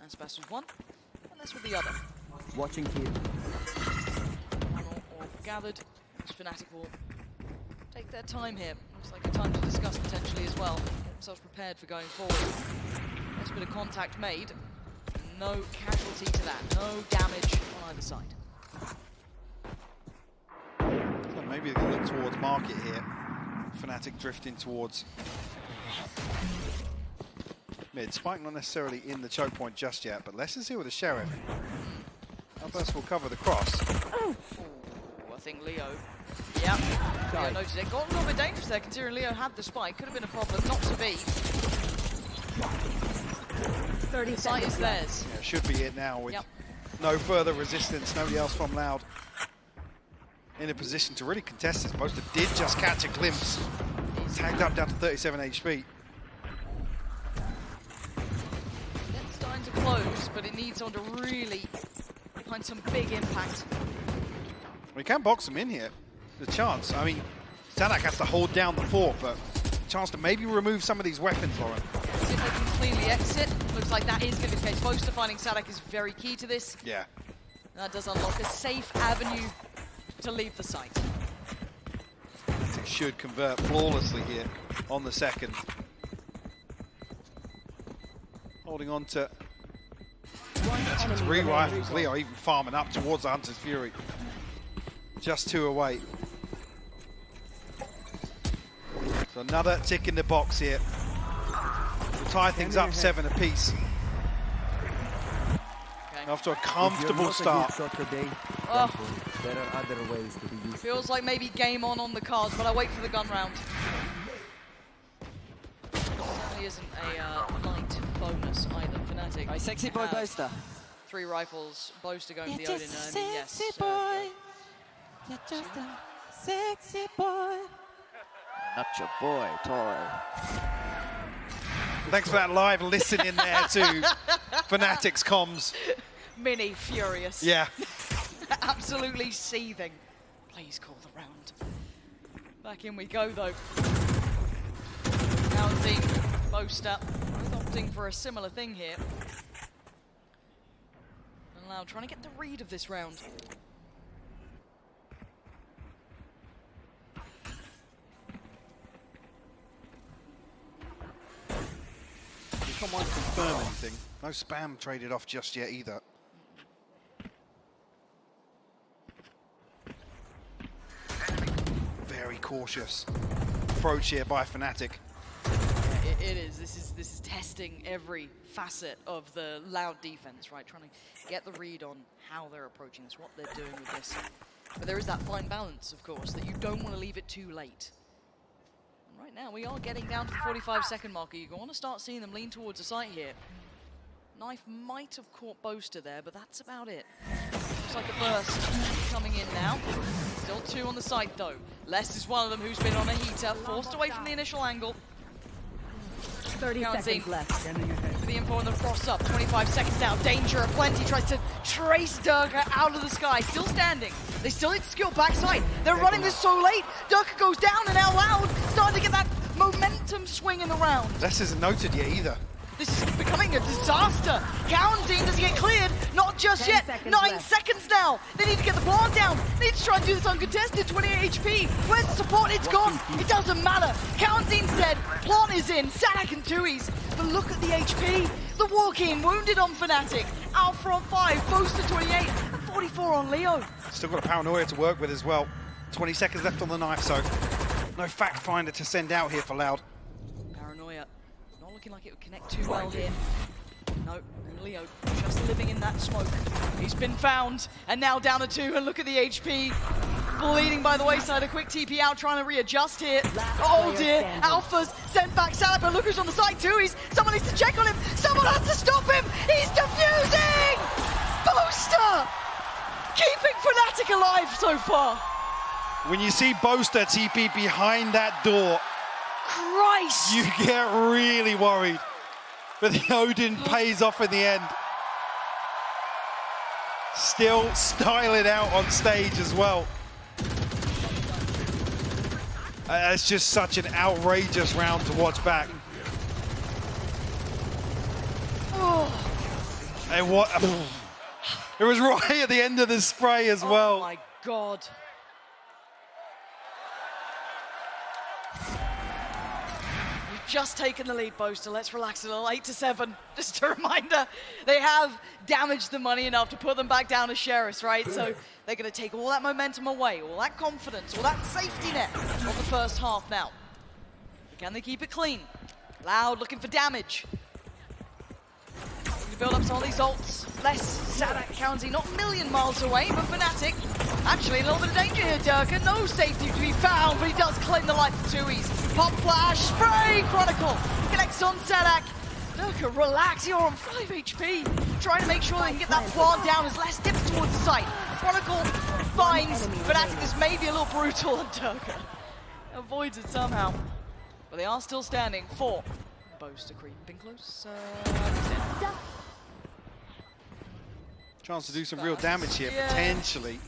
Aspas with one, and this with the other. Watching here. All gathered. Fnatic will take their time here. Looks like a time to discuss potentially as well. Get themselves prepared for going forward. Nice bit of contact made. No casualty to that. No damage on either side. So maybe they look towards market here. Fnatic drifting towards mid. Spike not necessarily in the choke point just yet, but Lester's here with a Sheriff. Alberts will cover the cross. Ooh, I think Leo. Yeah, Leo noticed it. Got a little bit dangerous there, considering Leo had the spike. Could have been a problem, not to be. 30 Sight is theirs. Yeah, should be it now with no further resistance. Nobody else from Loud in a position to really contest this. Boaster did just catch a glimpse. Tagged up down to 37 HP. It's starting to close, but it needs someone to really find some big impact. We can box him in here. The chance. I mean, Sanak has to hold down the fort, but chance to maybe remove some of these weapons, Lauren. See if they can cleanly exit. Looks like that is going to be the case. Boaster finding Sanak is very key to this. Yeah. That does unlock a safe avenue to leave the site. It should convert flawlessly here on the second. Holding on to 3 rifles. Leo even farming up towards the Hunter's Fury. Just 2 away. So another tick in the box here. We'll tie things up 7 apiece. After a comfortable start. Oh. There are other ways to be used. Feels like maybe game on the cards, but I wait for the gun round. Certainly isn't a light bonus either. Fnatic. Hey, sexy boy Boaster. 3 rifles. Boaster going for the Odin. Yes. Boy. You're just a sexy boy. Not your boy, Tori. Thanks for that live listen in there to Fnatic's comms. Mini furious. Yeah. Absolutely seething. Please call the round. Back in we go though. Counting, Boaster, both opting for a similar thing here. And Loud trying to get the read of this round. Come on, confirm anything. No spam traded off just yet either. Very cautious approach here by Fnatic. It is. This is testing every facet of the Loud defense, right? Trying to get the read on how they're approaching this, what they're doing with this. But there is that fine balance, of course, that you don't want to leave it too late. And right now, we are getting down to the 45-second marker. You want to start seeing them lean towards the site here. Knife might have caught Boaster there, but that's about it. Looks like a burst coming in now. Still 2 on the site, though. Les is one of them who's been on a heater, forced away from the initial angle. 30 seconds left. For the info on the frost up, 25 seconds now. Danger aplenty, tries to trace Durka out of the sky. Still standing. They still need to skill backside. They're running this so late. Durka goes down and out Loud, starting to get that momentum swing in the round. This isn't noted yet either. This is becoming a disaster. Counting, does he get cleared? Not just yet. 9 seconds now. They need to get the plant down. They need to try and do this uncontested. 28 HP. Where's the support? It's gone. It doesn't matter. Counting's dead. Plant is in. Sanak and Tuis. But look at the HP. The walk-in wounded on Fnatic. Alpha on 5. Boaster 28. And 44 on Leo. Still got a paranoia to work with as well. 20 seconds left on the knife, so no fact finder to send out here for Loud. looking like it would connect too well here. No, and Leo just living in that smoke. He's been found, and now down to 2, and look at the HP. Bleeding by the wayside, a quick TP out, trying to readjust here. Oh dear, Alpha's sent back Salad, but look who's on the side too. Someone needs to check on him. Someone has to stop him. He's defusing! Booster! Keeping Fnatic alive so far. When you see Boaster TP behind that door, Christ! you get really worried. But the Odin pays off in the end. Still styling out on stage as well. It's just such an outrageous round to watch back. And what? It was right at the end of the spray as well. Oh my God. You've just taken the lead, Boaster. Let's relax a little. 8-7. Just a reminder, they have damaged the money enough to put them back down to Sheriffs, right? So they're going to take all that momentum away, all that confidence, all that safety net of the first half now. Can they keep it clean? Loud looking for damage. To build up some of these ults. Less Sadak County, not a million miles away, but Fnatic actually a little bit of danger here, Durka. No safety to be found, but he does claim the life of Tui's. Pop flash, spray, Chronicle connects on Sadak. Durka, relax, you're on 5 HP. Trying to make sure they can get that plant down as less dips towards the site. Chronicle finds Fnatic is maybe a little brutal, and Durka avoids it somehow. But they are still standing for Boaster creeping close. Chance to do some real damage here, potentially.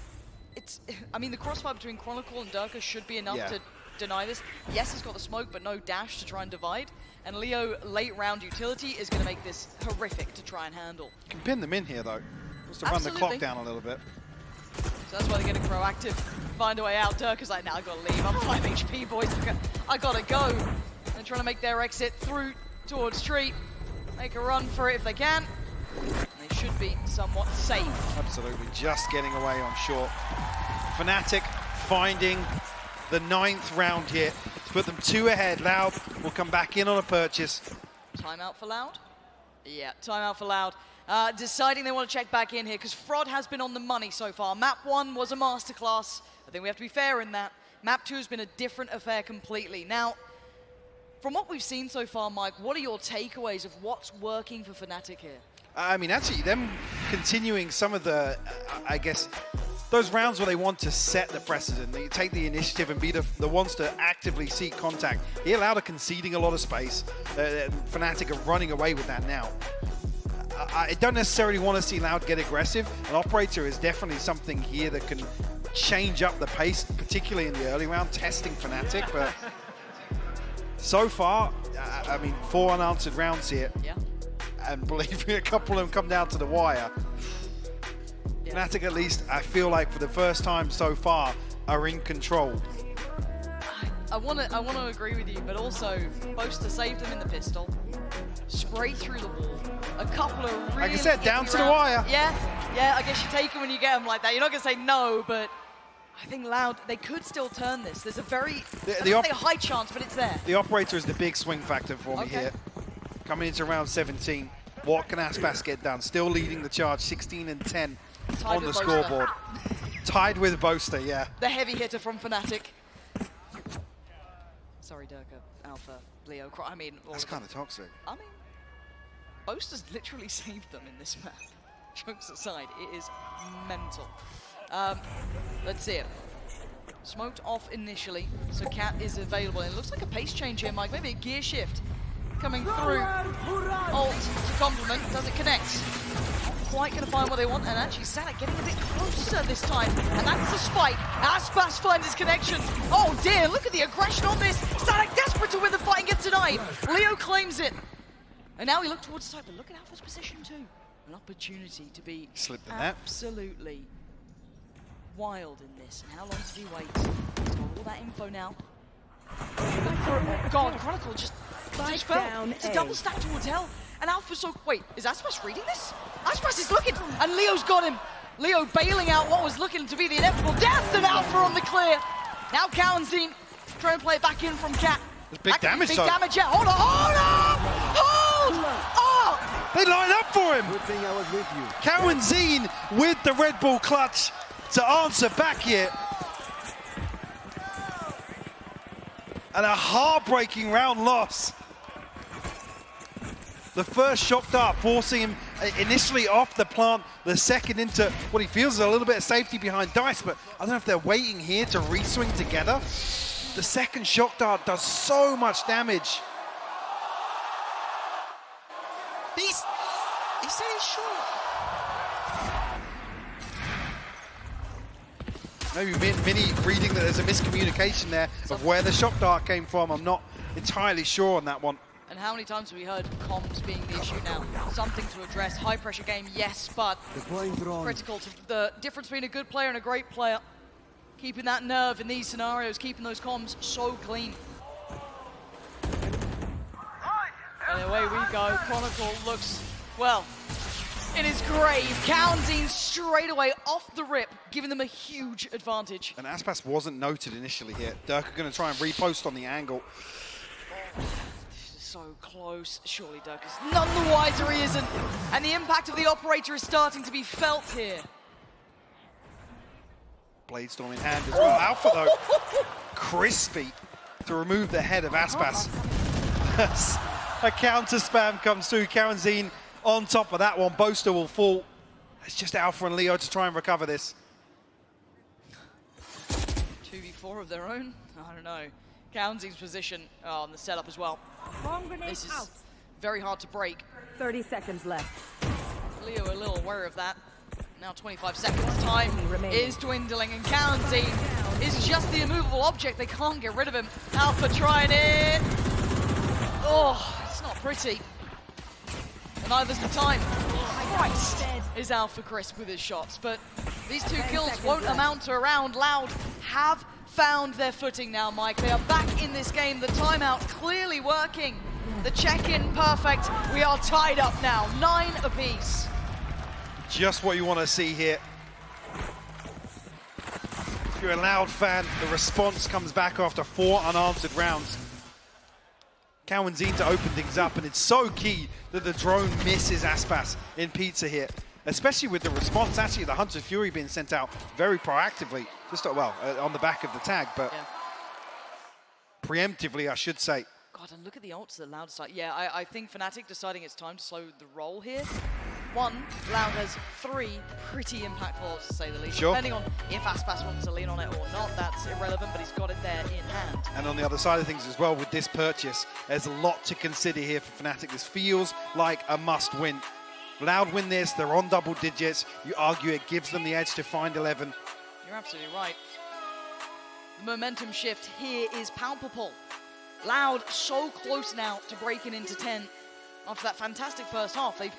I mean, the crossfire between Chronicle and Durka should be enough to deny this. Yes, he's got the smoke, but no dash to try and divide. And Leo, late round utility, is going to make this horrific to try and handle. Can pin them in here, though. Just to run the clock down a little bit. So that's why they're getting proactive. Find a way out. Durka's like, now I've got to leave. I'm 5 HP, boys. I got to go. They're trying to make their exit through towards Street. Make a run for it if they can. They should be somewhat safe. Absolutely, just getting away on short. Fnatic finding the 9th round here to put them 2 ahead. Loud will come back in on a purchase. Timeout for Loud? Yeah, timeout for Loud. Deciding they want to check back in here because Fraud has been on the money so far. Map 1 was a masterclass. I think we have to be fair in that. Map 2 has been a different affair completely. Now, from what we've seen so far, Mike, what are your takeaways of what's working for Fnatic here? I mean, actually, them continuing some of the, I guess, those rounds where they want to set the precedent, they take the initiative and be the ones to actively seek contact. He allowed a conceding a lot of space. Fnatic are running away with that now. I don't necessarily want to see Loud get aggressive. An operator is definitely something here that can change up the pace, particularly in the early round, testing Fnatic. But so far, I mean, 4 unanswered rounds here. Yeah. And believe me, a couple of them come down to the wire. Yeah. Fnatic, at least, I feel like for the first time so far, are in control. I want to agree with you, but also Boaster saved them in the pistol. Spray through the wall. A couple of really, like I said, down to the wire. Yeah, I guess you take them when you get them like that. You're not going to say no, but I think Loud, they could still turn this. There's a very a high chance, but it's there. The operator is the big swing factor for me here. Coming into round 17, what can Aspas get done? Still leading the charge, 16 and 10 on the scoreboard. Tied with Boaster, yeah. The heavy hitter from Fnatic. Sorry, Durka, Alpha, Leo, I mean... That's kind of toxic. I mean, Boaster's literally saved them in this map. Jokes aside, it is mental. Let's see it. Smoked off initially, so Cat is available. And it looks like a pace change here, Mike. Maybe a gear shift coming through. Ult to complement. Does it connect? Not quite going to find what they want. And actually, Sadak getting a bit closer this time. And that's the spike. Aspas finds his connection. Oh dear, look at the aggression on this. Sadak desperate to win the fight and gets denied. Leo claims it. And now we look towards the side, but look at Alpha's position too. An opportunity to be absolutely wild in this. And how long did he wait? He's got all that info now. Oh God, Chronicle just fell. It's a double stack towards hell. And Alpha's so... Wait, is Aspas reading this? Aspas is looking, and Leo's got him. Leo bailing out what was looking to be the inevitable death, and Alpha on the clear. Now Cowanzine trying to play it back in from Cat. There's big damage, Big damage, yeah. Hold on, hold on! They line up for him. Good thing I was with you. Cowan with the Red Bull clutch to answer back here. And a heartbreaking round loss. The first shock dart forcing him initially off the plant, the second into what he feels is a little bit of safety behind Dice, but I don't know if they're waiting here to re-swing together. The second shock dart does so much damage. He said he's short. Maybe Mini reading that there's a miscommunication there of where the shock dart came from. I'm not entirely sure on that one. And how many times have we heard comms being the issue now? Something to address. High pressure game, yes, but critical to the difference between a good player and a great player. Keeping that nerve in these scenarios, keeping those comms so clean. And away we go. Chronicle looks, well, in his grave. Cowanzine straight away off the rip, giving them a huge advantage. And Aspas wasn't noted initially here. Dirk are going to try and repost on the angle. So close. Surely Dirk is none the wiser, he isn't. And the impact of the operator is starting to be felt here. Bladestorm in hand as well. Alpha though, crispy to remove the head of Aspas. A counter spam comes through. Cowanzine on top of that one. Boaster will fall. It's just Alpha and Leo to try and recover this. 2v4 of their own? I don't know. Cowanzine's position on the setup as well. This is very hard to break. 30 seconds left. Leo a little aware of that. Now 25 seconds, time is dwindling, and Cowanzine is just the immovable object. They can't get rid of him. Alpha trying it. Oh, it's not pretty. And neither's the time. Christ is Alpha crisp with his shots, but these two kills won't amount to a round. Loud have found their footing now, Mike. They are back in this game. The timeout clearly working. The check-in perfect. We are tied up now, 9 apiece. Just what you want to see here. If you're a Loud fan, the response comes back after 4 unanswered rounds. Cowanzine to open things up, and it's so key that the drone misses Aspas in Pizza here, especially with the response. Actually, the Hunter's Fury being sent out very proactively, just on the back of the tag, but preemptively, I should say. God, and look at the ults that Loud start. Yeah, I think Fnatic deciding it's time to slow the roll here. 1, Loud has 3 pretty impactful ults, to say the least. Sure. Depending on if Aspas wants to lean on it or not, that's irrelevant, but he's got it there in hand. And on the other side of things as well, with this purchase, there's a lot to consider here for Fnatic. This feels like a must-win. Loud win this, they're on double digits. You argue it gives them the edge to find 11. You're absolutely right. The momentum shift here is palpable. Loud so close now to breaking into 10. After that fantastic first half, they've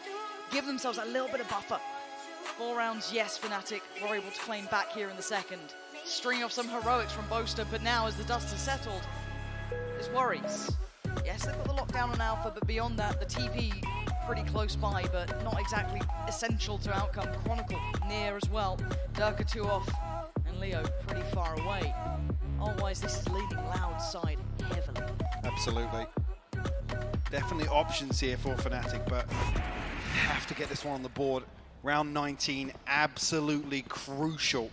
given themselves a little bit of buffer. 4 rounds, yes, Fnatic were able to claim back here in the second. String off some heroics from Boaster, but now as the dust has settled, there's worries. Yes, they've got the lockdown on Alpha, but beyond that, the TP pretty close by, but not exactly essential to outcome. Chronicle near as well. Durka 2 off, and Leo pretty far away. Otherwise, this is leading Loud side heavily. Absolutely. Definitely options here for Fnatic, but have to get this one on the board. Round 19, absolutely crucial.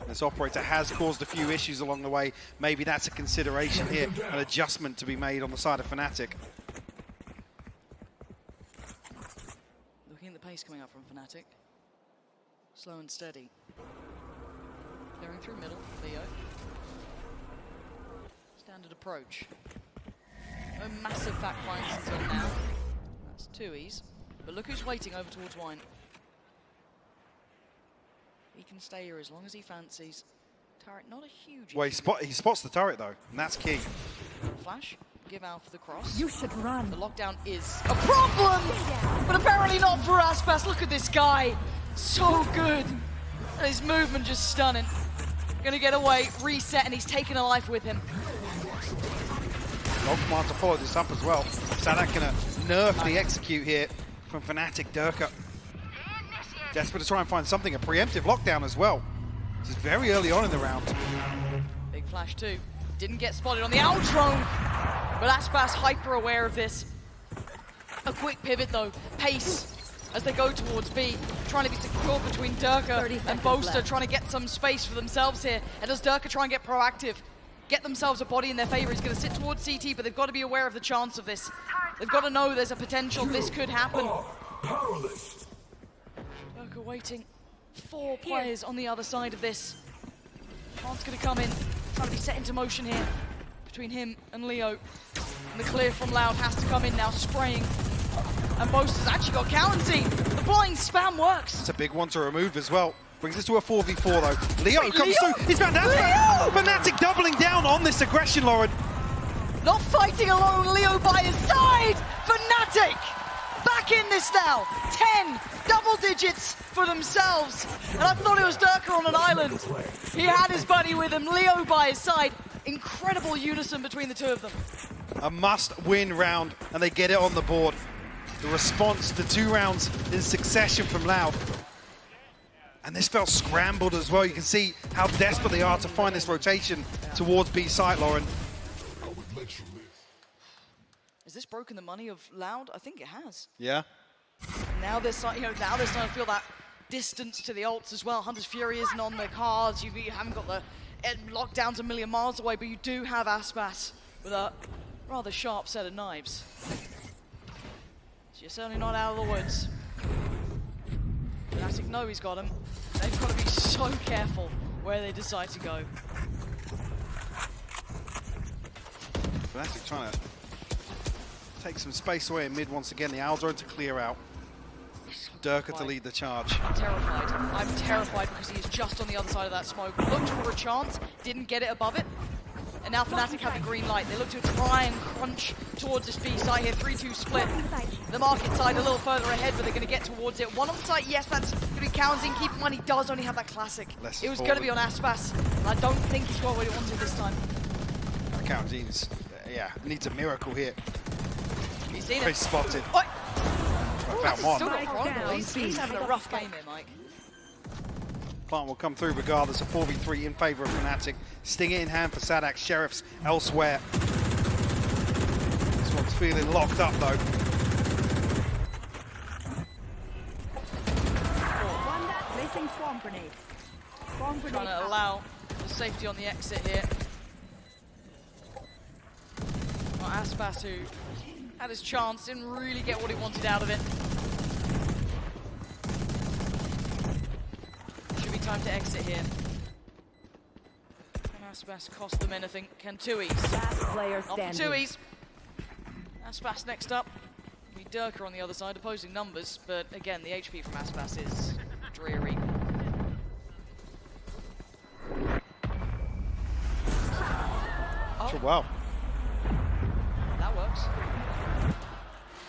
This operator has caused a few issues along the way. Maybe that's a consideration here, an adjustment to be made on the side of Fnatic. Looking at the pace coming up from Fnatic. Slow and steady. Clearing through middle, Leo. Standard approach. No massive back lines until now. That's 2Es. But look who's waiting over towards Wine. He can stay here as long as he fancies. Turret, not a huge... Well, he spots the turret, though, and that's key. Flash, give Alpha the cross. You should run. The lockdown is a problem, but apparently not for Aspas. Look at this guy. So good. His movement just stunning. Gonna get away, reset, and he's taking a life with him. Dog command to follow this up as well. Sadak gonna nerf the execute here from Fnatic. Durka desperate to try and find something, a preemptive lockdown as well. This is very early on in the round. Big flash too. Didn't get spotted on the out drone, but Aspas hyper aware of this. A quick pivot though, pace as they go towards B, trying to be secure between Durka and Boaster, trying to get some space for themselves here. And does Durka try and get proactive, get themselves a body in their favor? He's going to sit towards CT, but they've got to be aware of the chance of this. They've got to know there's a potential this could happen. Durka waiting. 4 players on the other side of this. Plant's going to come in, trying to be set into motion here between him and Leo. And the clear from Loud has to come in now, spraying. And Boaster's actually got Currency. The blind spam works. It's a big one to remove as well. Brings us to a 4v4 though. Leo comes through. He's found Aspas. Fnatic doubling down on this aggression, Lauren. Not fighting alone, Leo by his side. Fnatic back in this now. 10 double digits for themselves. And I thought it was Durka on an island. He had his buddy with him, Leo by his side. Incredible unison between the two of them. A must-win round, and they get it on the board. The response to 2 rounds in succession from Loud. And this felt scrambled as well. You can see how desperate they are to find this rotation towards B site, Lauren. Has this broken the money of Loud? I think it has. Yeah. Now they're starting, now they're starting to feel that distance to the ults as well. Hunter's Fury isn't on their cards. You haven't got the lockdowns a million miles away, but you do have Aspas with a rather sharp set of knives. So you're certainly not out of the woods. Fnatic know he's got him. They've got to be so careful where they decide to go. Fnatic trying to take some space away in mid once again. The Aldrone to clear out. Durka to lead the charge. I'm terrified. I'm terrified because he is just on the other side of that smoke. Looked for a chance, didn't get it above it. And now Fnatic have the green light. They look to try and crunch towards this B side here. 3-2 split. The market side a little further ahead, but they're going to get towards it. One on the side, yes, that's going to be counting. Keep in mind, he does only have that classic. It was going to be on Aspas. And I don't think he's got what he wanted this time. Countings, yeah, needs a miracle here. He's seen Very it. spotted. What? Found one. Still got Chronicle. He's having a rough game here, Mike. Plant will come through regardless. A 4v3 in favor of Fnatic. Stinger in hand for Sadak. Sheriffs elsewhere. This one's feeling locked up though. Placing swamp grenade. Swamp grenade. Trying to allow the safety on the exit here. Well, Aspas, who had his chance, didn't really get what he wanted out of it. Should be time to exit here. Can Aspas cost them anything? Can Tui's? Last player Not for standing. Tui's. Aspas next up. We Durka on the other side, opposing numbers, but again, the HP from Aspas is dreary. Oh, wow. That works.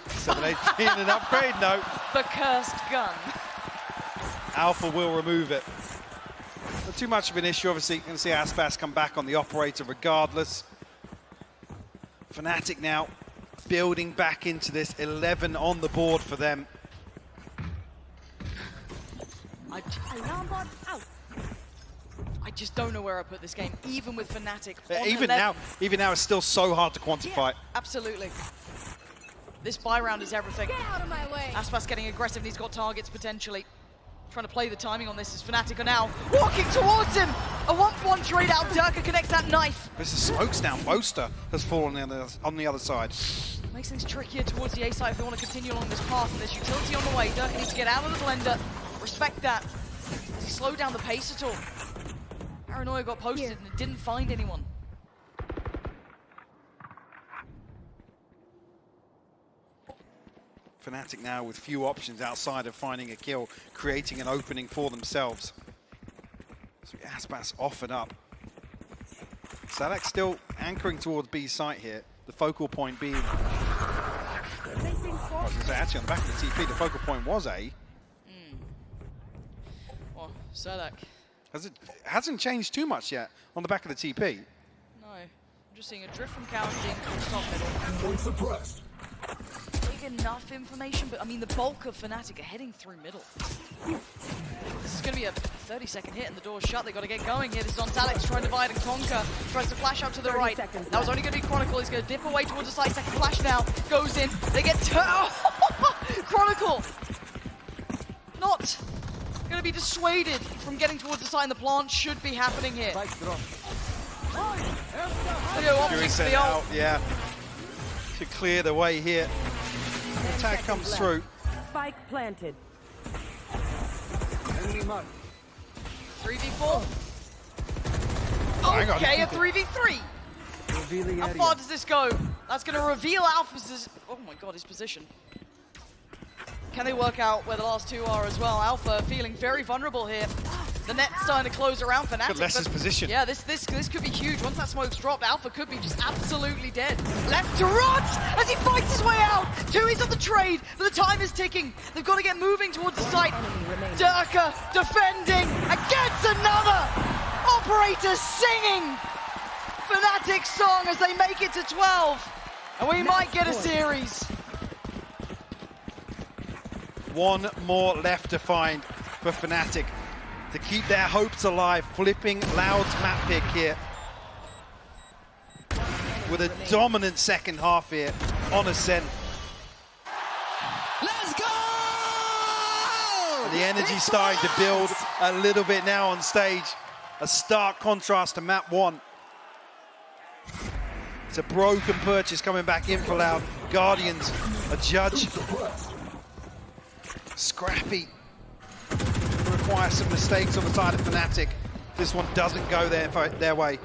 718 an upgrade, no. The cursed gun. Alpha will remove it. Not too much of an issue, obviously. You can see Aspas come back on the operator regardless. Fnatic now building back into this. 11 on the board for them. Alarm bot out. I just don't know where I put this game, even with Fnatic. Even now, it's still so hard to quantify. Yeah, absolutely. This buy round is everything. Get out of my way. Aspas getting aggressive and he's got targets potentially. Trying to play the timing on this as Fnatic are now walking towards him. A 1-1 trade out. Durka connects that knife. There's the smokes down. Boaster has fallen on the other side. Makes things trickier towards the A side if they want to continue along this path, and there's utility on the way. Durka needs to get out of the blender. Respect that. Does he slow down the pace at all? Paranoia got posted and it didn't find anyone. Fnatic now with few options outside of finding a kill, creating an opening for themselves. So Aspas offered up. Sadak still anchoring towards B site here. The focal point being... actually on the back of the TP, the focal point was A. Well, Sadak. Hasn't changed too much yet on the back of the TP. No, I'm just seeing a drift from Cowan towards top middle. Point suppressed. enough information, but I mean, the bulk of Fnatic are heading through middle. This is going to be a 30-second hit and the door's shut. They've got to get going here. This is on Alex trying to divide and conquer. Tries to flash out to the right. That was only going to be Chronicle. He's going to dip away towards the side. Second flash now. Goes in. They get Chronicle! Not going to be dissuaded from getting towards the side, and the plant should be happening here. Sent out, yeah, to clear the way here. The attack comes through. Spike planted. 3v4. Hang on. Okay, a 3v3. How far does this go? That's going to reveal Alpha's, oh my god, his position. Can they work out where the last two are as well? Alpha feeling very vulnerable here. The net's starting to close around Fnatic. Less's position. Yeah, this could be huge. Once that smoke's dropped, Alpha could be just absolutely dead. Left to rot as he fights his way out. Tui's on the trade, but the time is ticking. They've got to get moving towards the site. Durka defending against another. Operator singing Fnatic's song as they make it to 12. And we might get a series. One more left to find for Fnatic to keep their hopes alive. Flipping Loud's map pick here with a dominant second half here on Ascent. Let's go! And the energy starting to build a little bit now on stage. A stark contrast to map one. It's a broken purchase coming back in for Loud. Guardians, a judge. Scrappy. Requires some mistakes on the side of Fnatic. This one doesn't go their way.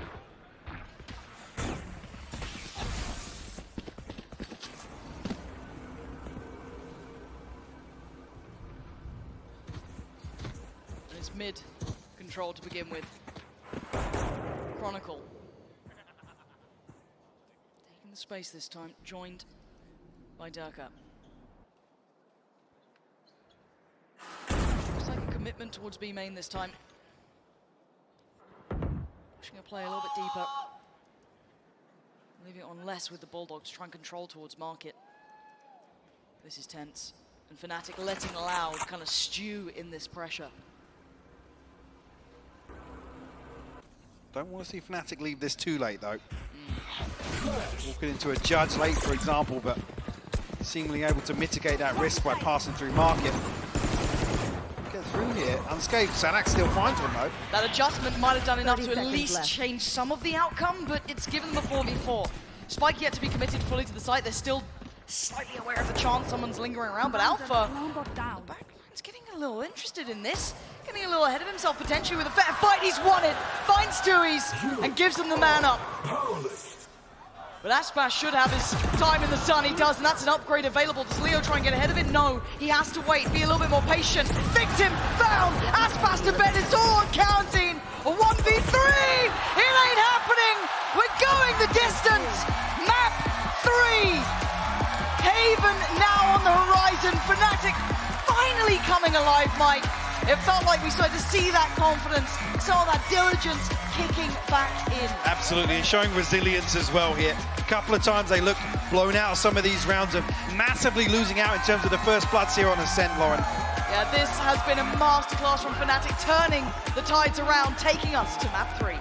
And it's mid control to begin with. Chronicle. Taking the space this time, joined by Durka. Looks like a commitment towards B main this time. Pushing a play a little bit deeper. Leaving it on less with the Bulldog to try and control towards market. This is tense. And Fnatic letting Loud kind of stew in this pressure. Don't want to see Fnatic leave this too late though. Walking into a judge late, for example, but seemingly able to mitigate that risk by passing through market. Get through here, unscathed. Sanak still finds one though. That adjustment might have done enough to at least change some of the outcome, but it's given them a 4v4. Spike yet to be committed fully to the site. They're still slightly aware of the chance someone's lingering around, but Alpha, the backline's getting a little interested in this. Getting a little ahead of himself potentially with a fair fight. He's won it, finds Tui's, and gives them the man up. But Aspas should have his time in the sun. He does, and that's an upgrade available. Does Leo try and get ahead of it? No, he has to wait, be a little bit more patient. Victim found, Aspas to bed, it's all on counting. A 1v3, it ain't happening. We're going the distance. Map 3. Haven now on the horizon. Fnatic finally coming alive, Mike. It felt like we started to see that confidence, saw that diligence kicking back in. Absolutely, and showing resilience as well here. A couple of times they looked blown out of some of these rounds and massively losing out in terms of the first bloods here on Ascent, Lauren. Yeah, this has been a masterclass from Fnatic, turning the tides around, taking us to map 3.